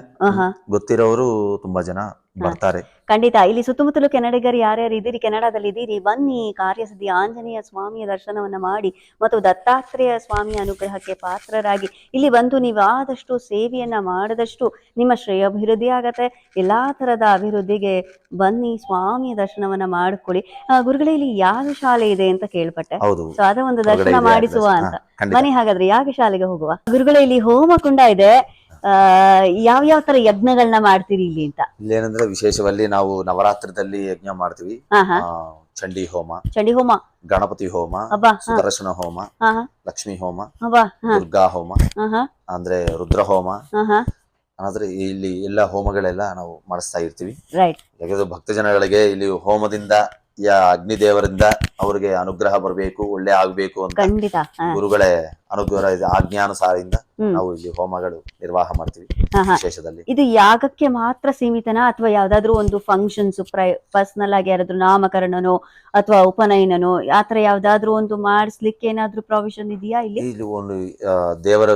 ಗೊತ್ತಿರೋರು ತುಂಬಾ ಜನ ಬರ್ತಾರೆ. ಖಂಡಿತ. ಇಲ್ಲಿ ಸುತ್ತಮುತ್ತಲು ಕನ್ನಡಿಗರು ಯಾರ್ಯಾರು ಇದ್ದೀರಿ, ಕೆನಡಾದಲ್ಲಿ ಇದ್ದೀರಿ, ಬನ್ನಿ ಕಾರ್ಯಸಿದ್ಧಿ ಆಂಜನೇಯ ಸ್ವಾಮಿಯ ದರ್ಶನವನ್ನ ಮಾಡಿ ಮತ್ತು ದತ್ತಾತ್ರೇಯ ಸ್ವಾಮಿಯ ಅನುಗ್ರಹಕ್ಕೆ ಪಾತ್ರರಾಗಿ ಇಲ್ಲಿ ಬಂದು ನೀವು ಆದಷ್ಟು ಸೇವೆಯನ್ನ ಮಾಡಿದಷ್ಟು ನಿಮ್ಮ ಶ್ರೇಯಾಭಿವೃದ್ಧಿ ಆಗತ್ತೆ. ಎಲ್ಲಾ ತರದ ಅಭಿವೃದ್ಧಿಗೆ ಬನ್ನಿ, ಸ್ವಾಮಿಯ ದರ್ಶನವನ್ನ ಮಾಡ್ಕೊಳ್ಳಿ. ಗುರುಗಳೇ, ಇಲ್ಲಿ ಯಾಗ ಶಾಲೆ ಇದೆ ಅಂತ ಕೇಳ್ಪಟ್ಟೆ. ಸೊ ಅದ ಒಂದು ದರ್ಶನ ಮಾಡಿಸುವ ಅಂತ. ಬನ್ನಿ ಹಾಗಾದ್ರೆ ಯಾಗ ಶಾಲೆಗೆ ಹೋಗುವ. ಗುರುಗಳೇ, ಇಲ್ಲಿ ಹೋಮಕುಂಡ ಇದೆ. ಯಾವ ತರ ಯಜ್ಞಗಳನ್ನ ಮಾಡ್ತೀರಿ ಇಲ್ಲಿ ಅಂತ? ಇಲ್ಲೇನಂದ್ರೆ ವಿಶೇಷವಾಗಿ ನಾವು ನವರಾತ್ರಿದಲ್ಲಿ ಯಜ್ಞ ಮಾಡ್ತೀವಿ. ಚಂಡಿ ಹೋಮ, ಚಂಡಿ ಹೋಮ, ಗಣಪತಿ ಹೋಮ, ಹಬ್ಬ, ಸುದರ್ಶನ ಹೋಮ, ಹಾ ಹಾ ಲಕ್ಷ್ಮೀ ಹೋಮ, ಹಬ್ಬ, ಹಾ ದುರ್ಗಾ ಹೋಮ, ಹಾ ಹಾ ಅಂದ್ರೆ ರುದ್ರ ಹೋಮ, ಹಾ ಹಾ ಅಂದ್ರೆ ಇಲ್ಲಿ ಎಲ್ಲ ಹೋಮಗಳೆಲ್ಲ ನಾವು ಮಾಡಿಸ್ತಾ ಇರ್ತೀವಿ. ರೈಟ್. ಯಾಕಂದ್ರೆ ಭಕ್ತ ಜನಗಳಿಗೆ ಇಲ್ಲಿ ಹೋಮದಿಂದ ಅಗ್ನಿ ದೇವರಿಂದ ಅವ್ರಿಗೆ ಅನುಗ್ರಹ ಬರಬೇಕು, ಒಳ್ಳೆ ಆಗ್ಬೇಕು ಅಂತ ಖಂಡಿತ. ಗುರುಗಳೇ ಅನುಗ್ರಹ ಆಜ್ಞಾನುಸಾರದಿಂದ ಹ್ಮ್ ನಾವು ಇಲ್ಲಿ ಹೋಮಗಳು ನಿರ್ವಾಹ ಮಾಡ್ತೀವಿ ಹಾ ಹಾ ವಿಶೇಷದಲ್ಲಿ. ಇದು ಯಾಗಕ್ಕೆ ಮಾತ್ರ ಸೀಮಿತನಾ ಅಥವಾ ಯಾವ್ದಾದ್ರು ಒಂದು ಫಂಕ್ಷನ್ಸ್ ಪರ್ಸನಲ್ ಆಗಿ ಯಾರಾದ್ರೂ ನಾಮಕರಣನೋ ಅಥವಾ ಉಪನಯನನೋ ಆತರ ಯಾವ್ದಾದ್ರು ಒಂದು ಮಾಡಿಸ್ಲಿಕ್ಕೆ ಏನಾದ್ರೂ ಪ್ರಾವಿಷನ್ ಇದೆಯಾ ಇಲ್ಲಿ? ಇಲ್ಲಿ ಒಂದು ದೇವರ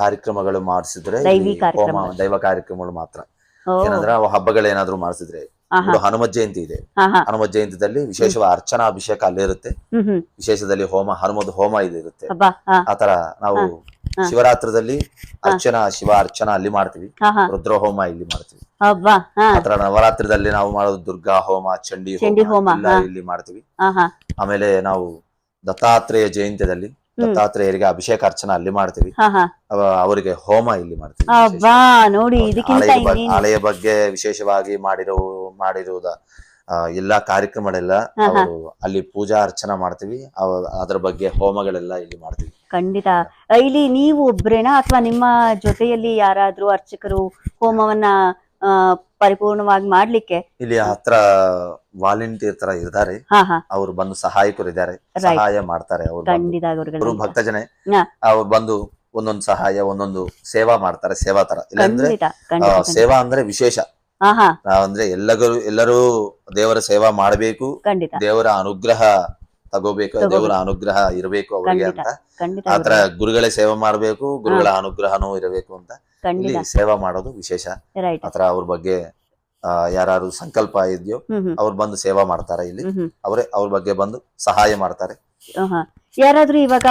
ಕಾರ್ಯಕ್ರಮಗಳು ಮಾಡಿಸಿದ್ರೆ ದೈವಿ ಹೋಮ ಕಾರ್ಯಕ್ರಮಗಳು. ದೈವ ಕಾರ್ಯಕ್ರಮಗಳು ಮಾತ್ರ. ಓ, ಏನಂದ್ರೆ ಅವು ಹಬ್ಬಗಳೇನಾದ್ರೂ ಮಾಡಿಸಿದ್ರೆ, ಆಹಾ, ఇప్పుడు ಹನುಮತ್ ಜಯಂತಿ ಇದೆ, ಹಾ ಹಾ, ಹನುಮತ್ ಜಯಂತಿದಲ್ಲಿ ವಿಶೇಷವಾದ ಅರ್ಚನಾ ಅಭಿಷೇಕ ಅಲ್ಲೇ ಇರುತ್ತೆ. ಹ್ಮ್ ವಿಶೇಷದಲ್ಲಿ ಹನುಮದ್ ಹೋಮ ಇರುತ್ತೆ. ಹಬ್ಬ, ಹಾ ಆತರ ನಾವು ಹಾ ಹಾ ಶಿವರಾತ್ರದಲ್ಲಿ ಹಾ ಶಿವ ಅರ್ಚನಾ ಅಲ್ಲಿ ಮಾಡ್ತೀವಿ, ಹಾ ಹಾ ರುದ್ರ ಹೋಮ ಇಲ್ಲಿ ಮಾಡ್ತೀವಿ. ಹಬ್ಬ, ಹಾ ಆತರ ನವರಾತ್ರಿದಲ್ಲಿ ನಾವು ಮಾಡೋದು ದುರ್ಗಾ ಹೋಮ, ಚಂಡಿ ಚಂಡಿ ಹೋಮ, ಎಲ್ಲ ಹಾ ಇಲ್ಲಿ ಮಾಡ್ತೀವಿ. ಹಾ ಹಾ ಆಮೇಲೆ ನಾವು ದತ್ತಾತ್ರೇಯ ಜಯಂತಿಯಲ್ಲಿ ದತ್ತಾತ್ರೇಯರಿಗೆ ಅಭಿಷೇಕ ಅರ್ಚನಾ ಅಲ್ಲಿ ಮಾಡ್ತೀವಿ. ಹಾ ಹಾ ಅವರಿಗೆ ಹೋಮ ಇಲ್ಲಿ ಮಾಡ್ತೀವಿ. ಹಬ್ಬ, ನೋಡಿ ಇದಕ್ಕಿಂತ ಇನ್ನೇನು. ಆಲಯ ಬಗ್ಗೆ ವಿಶೇಷವಾಗಿ ಮಾಡಿರುವುದ ಎಲ್ಲಾ ಕಾರ್ಯಕ್ರಮಗಳೆಲ್ಲ ಹಾ ಹಾ ಅವರು ಅಲ್ಲಿ ಪೂಜಾ ಅರ್ಚನಾ ಮಾಡ್ತೀವಿ. ಅದರ ಬಗ್ಗೆ ಹೋಮಗಳೆಲ್ಲ ಇಲ್ಲಿ ಮಾಡ್ತೀವಿ. ಖಂಡಿತ. ಇಲ್ಲಿ ನೀವು ಒಬ್ರೇನಾ ಅಥವಾ ನಿಮ್ಮ ಜೊತೆಯಲ್ಲಿ ಯಾರಾದ್ರೂ ಅರ್ಚಕರು ಹೋಮವನ್ನ ಪರಿಪೂರ್ಣವಾಗಿ ಮಾಡ್ಲಿಕ್ಕೆ? ಇಲ್ಲಿ ಹತ್ರ ವಾಲಂಟಿಯರ್ ತರ ಇದ್ದಾರೆ, ಹಾ ಹಾ ಅವ್ರು ಬಂದು ಸಹಾಯಕರು ಇದ್ದಾರೆ, ರೈಟ್. ಸಹಾಯ ಮಾಡ್ತಾರೆ. ಖಂಡಿತ ಅವರು ಗುರುಗಳೇ. ಭಕ್ತ ಜನ ಹಾ, ಅವ್ರು ಬಂದು ಒಂದೊಂದು ಸಹಾಯ, ಒಂದೊಂದು ಸೇವಾ ಮಾಡ್ತಾರೆ, ಸೇವಾ ತರ. ಇಲ್ಲಾಂದ್ರೆ ಖಂಡಿತ ಖಂಡಿತ ಖಂಡಿತ. ಸೇವಾ ಅಂದ್ರೆ ವಿಶೇಷ. ಹಾ ಹಾ ಅಂದ್ರೆ ಎಲ್ಲರೂ ದೇವರ ಸೇವಾ ಮಾಡಬೇಕು, ಖಂಡಿತ ದೇವರ ಅನುಗ್ರಹ ತಗೋಬೇಕು, ದೇವರ ತಗೋಬೇಕು. ಅನುಗ್ರಹ ಇರಬೇಕು ಅವರಿಗೆ ಖಂಡಿತ ಅಂತ. ಖಂಡಿತ ಆತರ ಗುರುಗಳೇ. ಗುರುಗಳೇ ಸೇವೆ ಮಾಡಬೇಕು, ಗುರುಗಳ ಅನುಗ್ರಹನೂ ಇರಬೇಕು ಅಂತ ಇಲ್ಲಿ ಖಂಡಿತ ಸೇವಾ ಮಾಡೋದು ವಿಶೇಷ. ರೈಟ್. ಆತರ ಅವ್ರ ಬಗ್ಗೆ ಯಾರು ಸಂಕಲ್ಪ ಇದೆಯೋ ಹ್ಮ್ ಹ್ಮ್ ಅವ್ರು ಬಂದು ಸೇವಾ ಮಾಡ್ತಾರೆ. ಇಲ್ಲಿ ಹ್ಮ್ ಹ್ಮ್ ಅವ್ರ ಬಗ್ಗೆ ಬಂದು ಸಹಾಯ ಮಾಡ್ತಾರೆ. ಹಾ. ಯಾರಾದ್ರೂ ಇವಾಗ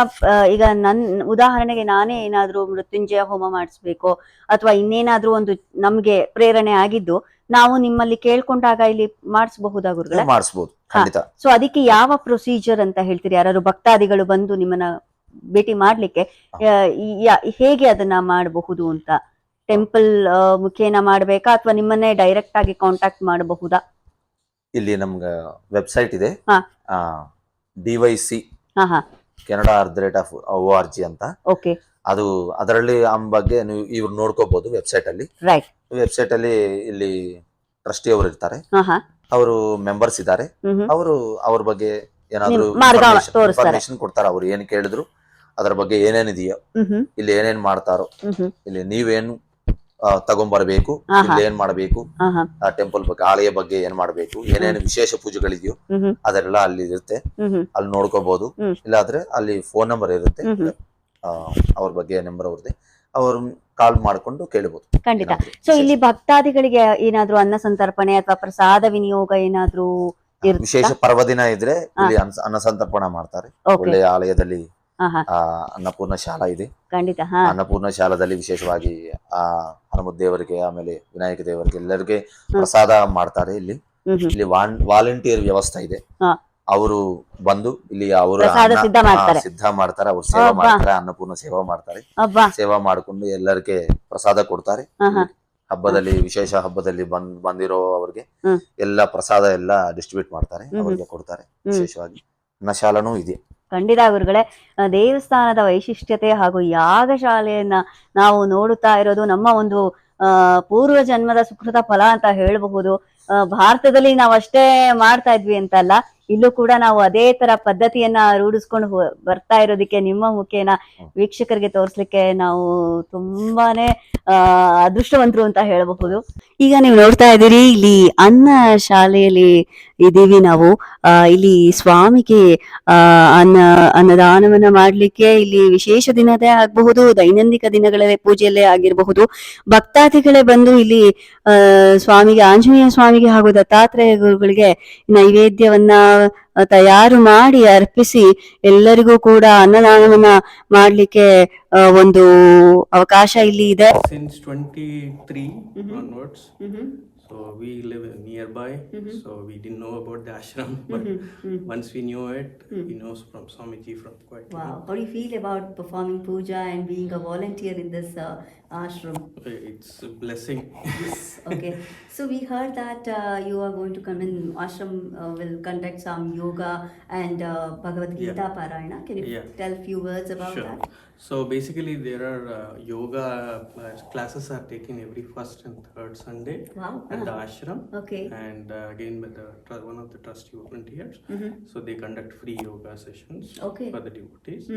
ಈಗ ನನ್ ಉದಾಹರಣೆಗೆ ನಾನೇ ಏನಾದ್ರೂ ಮೃತ್ಯುಂಜಯ ಹೋಮ ಮಾಡಿಸ್ಬೇಕು ಅಥವಾ ಇನ್ನೇನಾದ್ರೂ ಒಂದು ನಮ್ಗೆ ಪ್ರೇರಣೆ ಆಗಿದ್ದು ನಾವು ನಿಮ್ಮಲ್ಲಿ ಕೇಳ್ಕೊಂಡಾಗ ಇಲ್ಲಿ ಮಾಡಿಸಬಹುದಾ ಗುರುಗಳೇ? ಮಾಡಿಸ್ಬೋದು, ಖಂಡಿತ. ಸೊ ಅದಕ್ಕೆ ಯಾವ ಪ್ರೊಸೀಜರ್ ಅಂತ ಹೇಳ್ತೀರಿ? ಯಾರು ಭಕ್ತಾದಿಗಳು ಬಂದು ನಿಮ್ಮನ್ನ ಭೇಟಿ ಮಾಡ್ಲಿಕ್ಕೆ ಹೇಗೆ ಅದನ್ನ ಮಾಡಬಹುದು ಅಂತ? ಟೆಂಪಲ್ ಮುಖೇನ ಮಾಡ್ಬೇಕಾ ಅಥವಾ ನಿಮ್ಮನ್ನೇ ಡೈರೆಕ್ಟ್ ಆಗಿ ಕಾಂಟ್ಯಾಕ್ಟ್ ಮಾಡಬಹುದಾ? ಇಲ್ಲಿ ನಮ್ಗ ವೆಬ್ಸೈಟ್ ಇದೆ, ಹಾ DYC ಹಾ ಹಾ Canada@org ಅಂತ. ಓಕೆ. ಅದು ಅದರಲ್ಲಿ ಬಗ್ಗೆ ನೀವು ಇವ್ರು ನೋಡ್ಕೋಬಹುದು ವೆಬ್ಸೈಟ್ ಅಲ್ಲಿ. ರೈಟ್. ವೆಬ್ಸೈಟ್ ಅಲ್ಲಿ ಇಲ್ಲಿ ಟ್ರಸ್ಟಿ ಅವರು ಇರ್ತಾರೆ, ಹಾ ಹಾ ಅವರು ಮೆಂಬರ್ಸ್ ಇದ್ದಾರೆ. ಅವರು ಅವ್ರ ಬಗ್ಗೆ ಏನಾದ್ರು ಇನ್ಫಾರ್ಮೇಶನ್ ಕೊಡ್ತಾರೆ. ಅವ್ರು ಏನ್ ಕೇಳಿದ್ರು ಅದ್ರ ಬಗ್ಗೆ ಏನೇನಿದೆಯೋ, ಇಲ್ಲಿ ಏನೇನ್ ಮಾಡ್ತಾರೋ, ಇಲ್ಲಿ ನೀವೇನು ತಗೊಂಡ್ಬರ್ಬೇಕು, ಇಲ್ಲಿ ಏನ್ ಮಾಡ್ಬೇಕು, ಆ ಟೆಂಪಲ್ ಬಗ್ಗೆ, ಆಲಯ ಬಗ್ಗೆ ಏನ್ ಮಾಡ್ಬೇಕು, ಏನೇನು ವಿಶೇಷ ಪೂಜೆಗಳಿದೆಯೋ ಅದೆಲ್ಲ ಅಲ್ಲಿ ಇರುತ್ತೆ. ಅಲ್ಲಿ ನೋಡ್ಕೋಬಹುದು. ಇಲ್ಲಾದ್ರೆ ಅಲ್ಲಿ ಫೋನ್ ನಂಬರ್ ಇರುತ್ತೆ, ಅವ್ರ ಬಗ್ಗೆ ನಂಬರ್ ಅವ್ರದ್ದೆ, ಅವ್ರ ಕಾಲ್ ಮಾಡ್ಕೊಂಡು ಕೇಳಬಹುದು. ಖಂಡಿತ. ಸೊ ಇಲ್ಲಿ ಭಕ್ತಾದಿಗಳಿಗೆ ಏನಾದ್ರೂ ಅನ್ನ ಸಂತರ್ಪಣೆ ಅಥವಾ ಪ್ರಸಾದ ವಿನಿಯೋಗ ಏನಾದ್ರೂ ವಿಶೇಷ ಪರ್ವದಿನ ಇದ್ರೆ ಇಲ್ಲಿ ಅನ್ನ ಸಂತರ್ಪಣೆ ಮಾಡ್ತಾರೆ. ಒಳ್ಳೆಯ ಆಲಯದಲ್ಲಿ ಅನ್ನಪೂರ್ಣ ಶಾಲಾ ಇದೆ. ಖಂಡಿತ. ಅನ್ನಪೂರ್ಣ ಶಾಲಾದಲ್ಲಿ ವಿಶೇಷವಾಗಿ ಹನುಮತ್ ದೇವರಿಗೆ, ಆಮೇಲೆ ವಿನಾಯಕ ದೇವರಿಗೆ ಎಲ್ಲರಿಗೆ ಪ್ರಸಾದ ಮಾಡ್ತಾರೆ. ಇಲ್ಲಿ ವಾಲಂಟಿಯರ್ ವ್ಯವಸ್ಥೆ ಇದೆ. ಅವರು ಬಂದು ಇಲ್ಲಿ ಅವರು ಸಿದ್ಧ ಮಾಡ್ತಾರೆ, ಅವ್ರು ಸೇವಾ ಮಾಡ್ತಾರೆ, ಅನ್ನಪೂರ್ಣ ಸೇವಾ ಮಾಡ್ತಾರೆ. ಸೇವಾ ಮಾಡ್ಕೊಂಡು ಎಲ್ಲರಿಗೆ ಪ್ರಸಾದ ಕೊಡ್ತಾರೆ. ಹಬ್ಬದಲ್ಲಿ, ವಿಶೇಷ ಹಬ್ಬದಲ್ಲಿ ಬಂದಿರೋ ಅವ್ರಿಗೆ ಎಲ್ಲ ಪ್ರಸಾದ ಎಲ್ಲ ಡಿಸ್ಟ್ರಿಬ್ಯೂಟ್ ಮಾಡ್ತಾರೆ, ಅವ್ರಿಗೆ ಕೊಡ್ತಾರೆ. ವಿಶೇಷವಾಗಿ ಅನ್ನಶಾಲನೂ ಇದೆ. ಖಂಡಿತ ಗುರುಗಳೇ. ದೇವಸ್ಥಾನದ ವೈಶಿಷ್ಟ್ಯತೆ ಹಾಗೂ ಯಾಗಶಾಲೆಯನ್ನ ನಾವು ನೋಡುತ್ತಾ ಇರೋದು ನಮ್ಮ ಒಂದು ಪೂರ್ವ ಜನ್ಮದ ಸುಕೃತ ಫಲ ಅಂತ ಹೇಳಬಹುದು. ಭಾರತದಲ್ಲಿ ನಾವು ಅಷ್ಟೇ ಮಾಡ್ತಾ ಇದ್ವಿ ಅಂತಲ್ಲ, ಇಲ್ಲೂ ಕೂಡ ನಾವು ಅದೇ ತರ ಪದ್ಧತಿಯನ್ನ ರೂಢಿಸ್ಕೊಂಡು ಬರ್ತಾ ಇರೋದಕ್ಕೆ ನಿಮ್ಮ ಮುಖೇನ ವೀಕ್ಷಕರಿಗೆ ತೋರಿಸ್ಲಿಕ್ಕೆ ನಾವು ತುಂಬಾನೇ ಅದೃಷ್ಟವಂತರು ಅಂತ ಹೇಳಬಹುದು. ಈಗ ನೀವು ನೋಡ್ತಾ ಇದ್ದೀರಿ, ಇಲ್ಲಿ ಅನ್ನ ಶಾಲೆಯಲ್ಲಿ ಇದ್ದೀವಿ ನಾವು. ಇಲ್ಲಿ ಸ್ವಾಮಿಗೆ ಅನ್ನದಾನವನ್ನ ಮಾಡ್ಲಿಕ್ಕೆ ಇಲ್ಲಿ ವಿಶೇಷ ದಿನದೇ ಆಗಬಹುದು, ದೈನಂದಿನ ದಿನಗಳಲ್ಲೇ ಪೂಜೆಯಲ್ಲೇ ಆಗಿರಬಹುದು, ಭಕ್ತಾದಿಗಳೇ ಬಂದು ಇಲ್ಲಿ ಸ್ವಾಮಿಗೆ, ಆಂಜನೇಯ ಸ್ವಾಮಿಗೆ ಹಾಗೂ ದತ್ತಾತ್ರೇಯ ಗುರುಗಳಿಗೆ ನೈವೇದ್ಯವನ್ನ ತಯಾರು ಮಾಡಿ ಅರ್ಪಿಸಿ ಎಲ್ಲರಿಗೂ ಕೂಡ ಅನ್ನದಾನವನ್ನ ಮಾಡ್ಲಿಕ್ಕೆ ಒಂದು ಅವಕಾಶ ಇಲ್ಲಿ ಇದೆ. Since 23 onwards, So we live nearby, so we didn't know about the ashram, but once we knew it, we know from Swamiji from quite Wow. long. How do you feel about performing puja and being a volunteer in this ashram? It's a blessing. Yes. Okay. So we heard that you are going to come in ashram, will conduct some yoga and Bhagavad Gita Parayana. Can you Yeah. tell a few words about Sure. that? So basically, there are yoga classes are taken every first and third Sunday Wow. at the ashram. Okay. And again, by one of the trustee volunteers, so they conduct free yoga sessions Okay. for the devotees.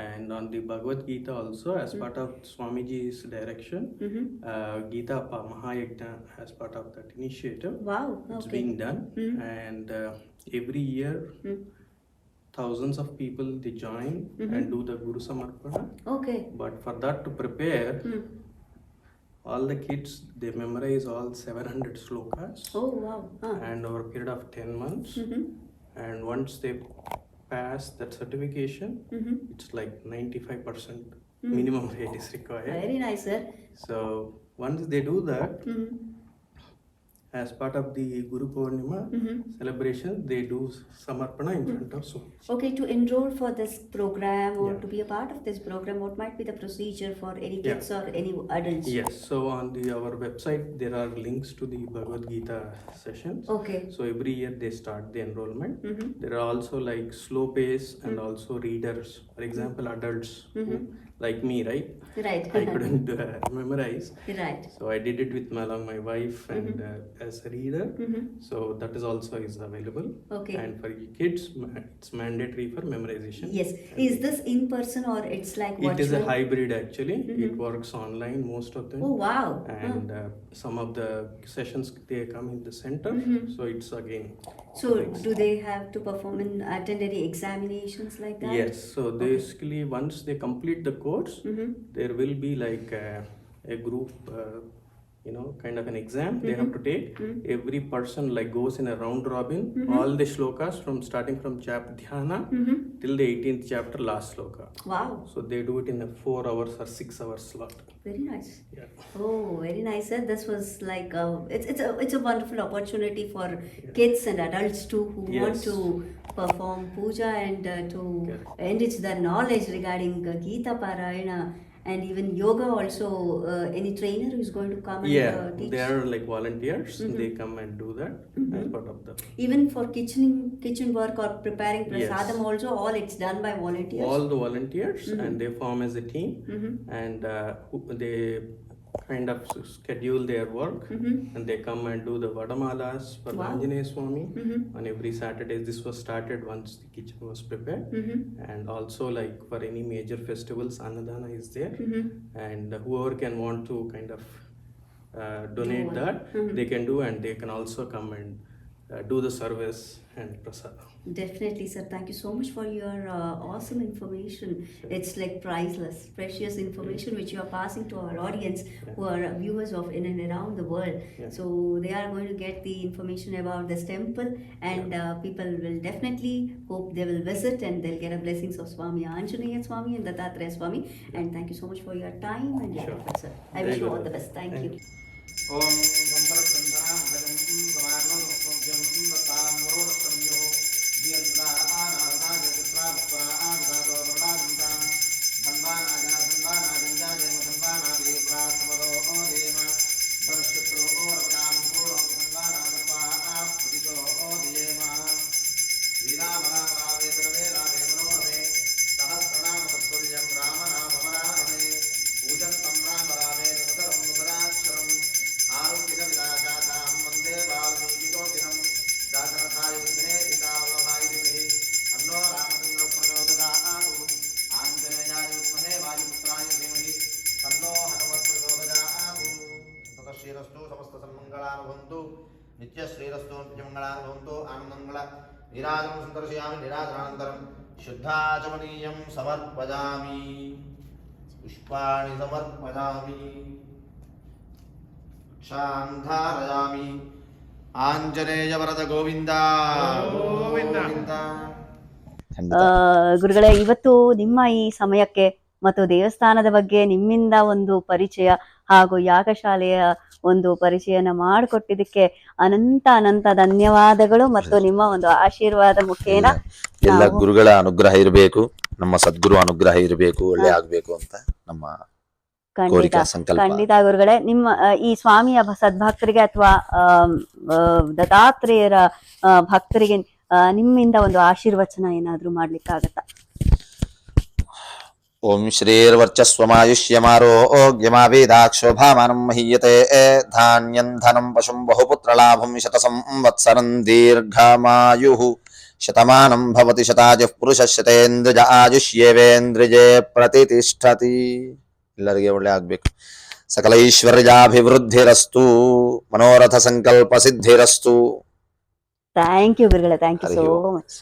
And on the Bhagavad Gita also, as part of Swamiji's direction, Gita Mahayagna as part of that initiative, Wow. it's Okay. being done. And every year, thousands of people they join and do the Guru Samarpana. Okay. But for that to prepare, all the kids they memorize all 700 slokas Oh wow. and over a period of 10 months. And once they pass that certification, it's like 95% minimum rate is required. Very nice, sir. So once they do that, as part of the Guru Purnima celebration, they do Samarpana in front of Swami. Okay, to enroll for this program or Yeah. to be a part of this program, what might be the procedure for any Yeah. kids or any adults? Yes, so on our website there are links to the Bhagavad Gita sessions. Okay. So every year they start the enrollment. There are also like slow pace and also readers. For example, adults who, like me, right? Right. I couldn't memorize. Right. So I did it with along my wife and as a reader. So that is also is available. Okay. And for kids, it's mandatory for memorization. Yes. Is this in person or it's like It is a virtual? hybrid actually. It works online most of them. Oh wow. And some of the sessions they come in the center, so it's again So do they have to perform and attend any examinations like that? yes. So basically once they complete the course, there will be like a group kind of an exam they have to take. Every person like goes in a round robin, all the shlokas from starting from chapter dhyana till the 18th chapter last sloka. Wow. So they do it in a 4 hours or 6 hours slot. Very nice. Yeah. Oh, very nice, sir. This was like it's a wonderful opportunity for kids and adults too who want Yes. to perform puja and to enrich their knowledge regarding Gita Parayana and even yoga also. Any trainer who is going to come and teach? They are like volunteers. They come and do that as part of the Even for kitchen work or preparing prasadam Yes. also, all it's done by volunteers. all the volunteers and they form as a team and they kind of schedule their work and they come and do the Vadamalas for Wow. Anjaneya Swami on every Saturday. This was started once the kitchen was prepared. And also like for any major festivals, Annadana is there. And whoever can want to kind of donate that, they can do, and they can also come and do the service and prasadam. Definitely, sir. Thank you so much for your awesome information. It's like priceless, precious information which you are passing to our audience who are viewers of in and around the world. So they are going to get the information about this temple, and people will definitely hope they will visit and they'll get a blessings of Swami Anjaneya Swami and Dattatreya Swami. And thank you so much for your time and your effort, sir. I wish you all the best. Thank you. ओम संतरक्षंतरां भजं समानो सत्यं दत्तां वरोरक्षम्यो दीर्घा आनादाजत्रा वक्रा आगदागो वरदान्तां धन्वानाजा धन्वानाजंजा जय धन्वानादे प्रातमरो ओदेम वरष्टो ओरकां पूर्णो धन्वाना धन्वा आपतितो ओदेम श्रीराम राम रामे सर्वे रामे मनोरमे सहस्रनाम तत्तुल्यं राम नाम वरानने पूजन्तं राम रामे सुतरं मुदराक्षरम् आरुतिकविदाचातां वन्दे वाल्मीकिकोकिलं दासरथाय विद्महे सीतावल्लभाय धीमहि तन्नो रामचन्द्रः प्रचोदयात् आञ्जनेयाय विद्महे वायुपुत्राय धीमहि तन्नो हनुमत् प्रचोदयात् ततः श्रीरस्तु समस्तसन्मङ्गलानि भवन्तु नित्यश्रीरस्तु नित्यमङ्गलानि भवन्तु आनन्दमङ्गल नीराजनं सन्दर्शयामि निराजनानन्तरं शुद्धाचमनीयं समर्पयामि पुष्पाणि समर्पयामि क्षान्धारयामि आञ्जनेय वरद ಗೋವಿಂದ ಗೋವಿಂದ ಗುರುಗಳೇ, ಇವತ್ತು ನಿಮ್ಮ ಈ ಸಮಯಕ್ಕೆ ಮತ್ತು ದೇವಸ್ಥಾನದ ಬಗ್ಗೆ ನಿಮ್ಮಿಂದ ಒಂದು ಪರಿಚಯ ಹಾಗೂ ಯಾಗಶಾಲೆಯ ಒಂದು ಪರಿಚಯನ ಮಾಡಿಕೊಟ್ಟಿದ್ದಕ್ಕೆ ಅನಂತ ಅನಂತ ಧನ್ಯವಾದಗಳು ಮತ್ತು ನಿಮ್ಮ ಒಂದು ಆಶೀರ್ವಾದ ಮುಖೇನ ಎಲ್ಲ ನಾವು ಗುರುಗಳ ಅನುಗ್ರಹ ಇರಬೇಕು, ನಮ್ಮ ಸದ್ಗುರು ಅನುಗ್ರಹ ಇರಬೇಕು, ಒಳ್ಳೆ ಆಗ್ಬೇಕು ಅಂತ ನಮ್ಮ ಖಂಡಿತ ಕೋರಿಕೆ ಸಂಕಲ್ಪ. ಖಂಡಿತ ಗುರುಗಳೇ, ನಿಮ್ಮ ಈ ಸ್ವಾಮಿಯ ಸದ್ಭಕ್ತರಿಗೆ ಅಥವಾ ದತ್ತಾತ್ರೇಯರ ಭಕ್ತರಿಗೆ ನಿಮ್ಮಿಂದ ಒಂದು ಆಶೀರ್ವಚನ ಏನಾದ್ರೂ ಮಾಡ್ಲಿಕ್ಕಾಗತ್ತಾ? ಓಂ ಶ್ರೀರ್ವರ್ಚಸ್ವಮಾಯುಷ್ಯಮಾರೋಗ್ಯಮಾವೇದಾಕ್ಷೋಭಾಮಾನಂ ಮಹೀಯತೆ ಧಾನ್ಯಂ ಧನಂ ಪಶುಂ ಬಹುಪುತ್ರಲಾಭಂ ಶತಸಂವತ್ಸರಂ ದೀರ್ಘಮಾಯುಃ ಶತಮಾನಂ ಭವತಿ ಶತಾಯುಃ ಪುರುಷಃ ಶತೇಂದ್ರಿಯ ಆಯುಷ್ಯೇವೇಂದ್ರಿಯೇ ಪ್ರತಿಷ್ಠತಿ. ಎಲ್ಲರಿಗೆ ಒಳ್ಳೆ ಆಗ್ಬೇಕು. ಸಕಲ ಐಶ್ವರ್ಯಾಭಿವೃದ್ಧಿರಸ್ತು, ಮನೋರಥ ಸಂಕಲ್ಪ ಸಿದ್ಧಿರಸ್ತು. ಥ್ಯಾಂಕ್ ಯು ಗುರುಗಳೇ, thank you Hari so Om. Much.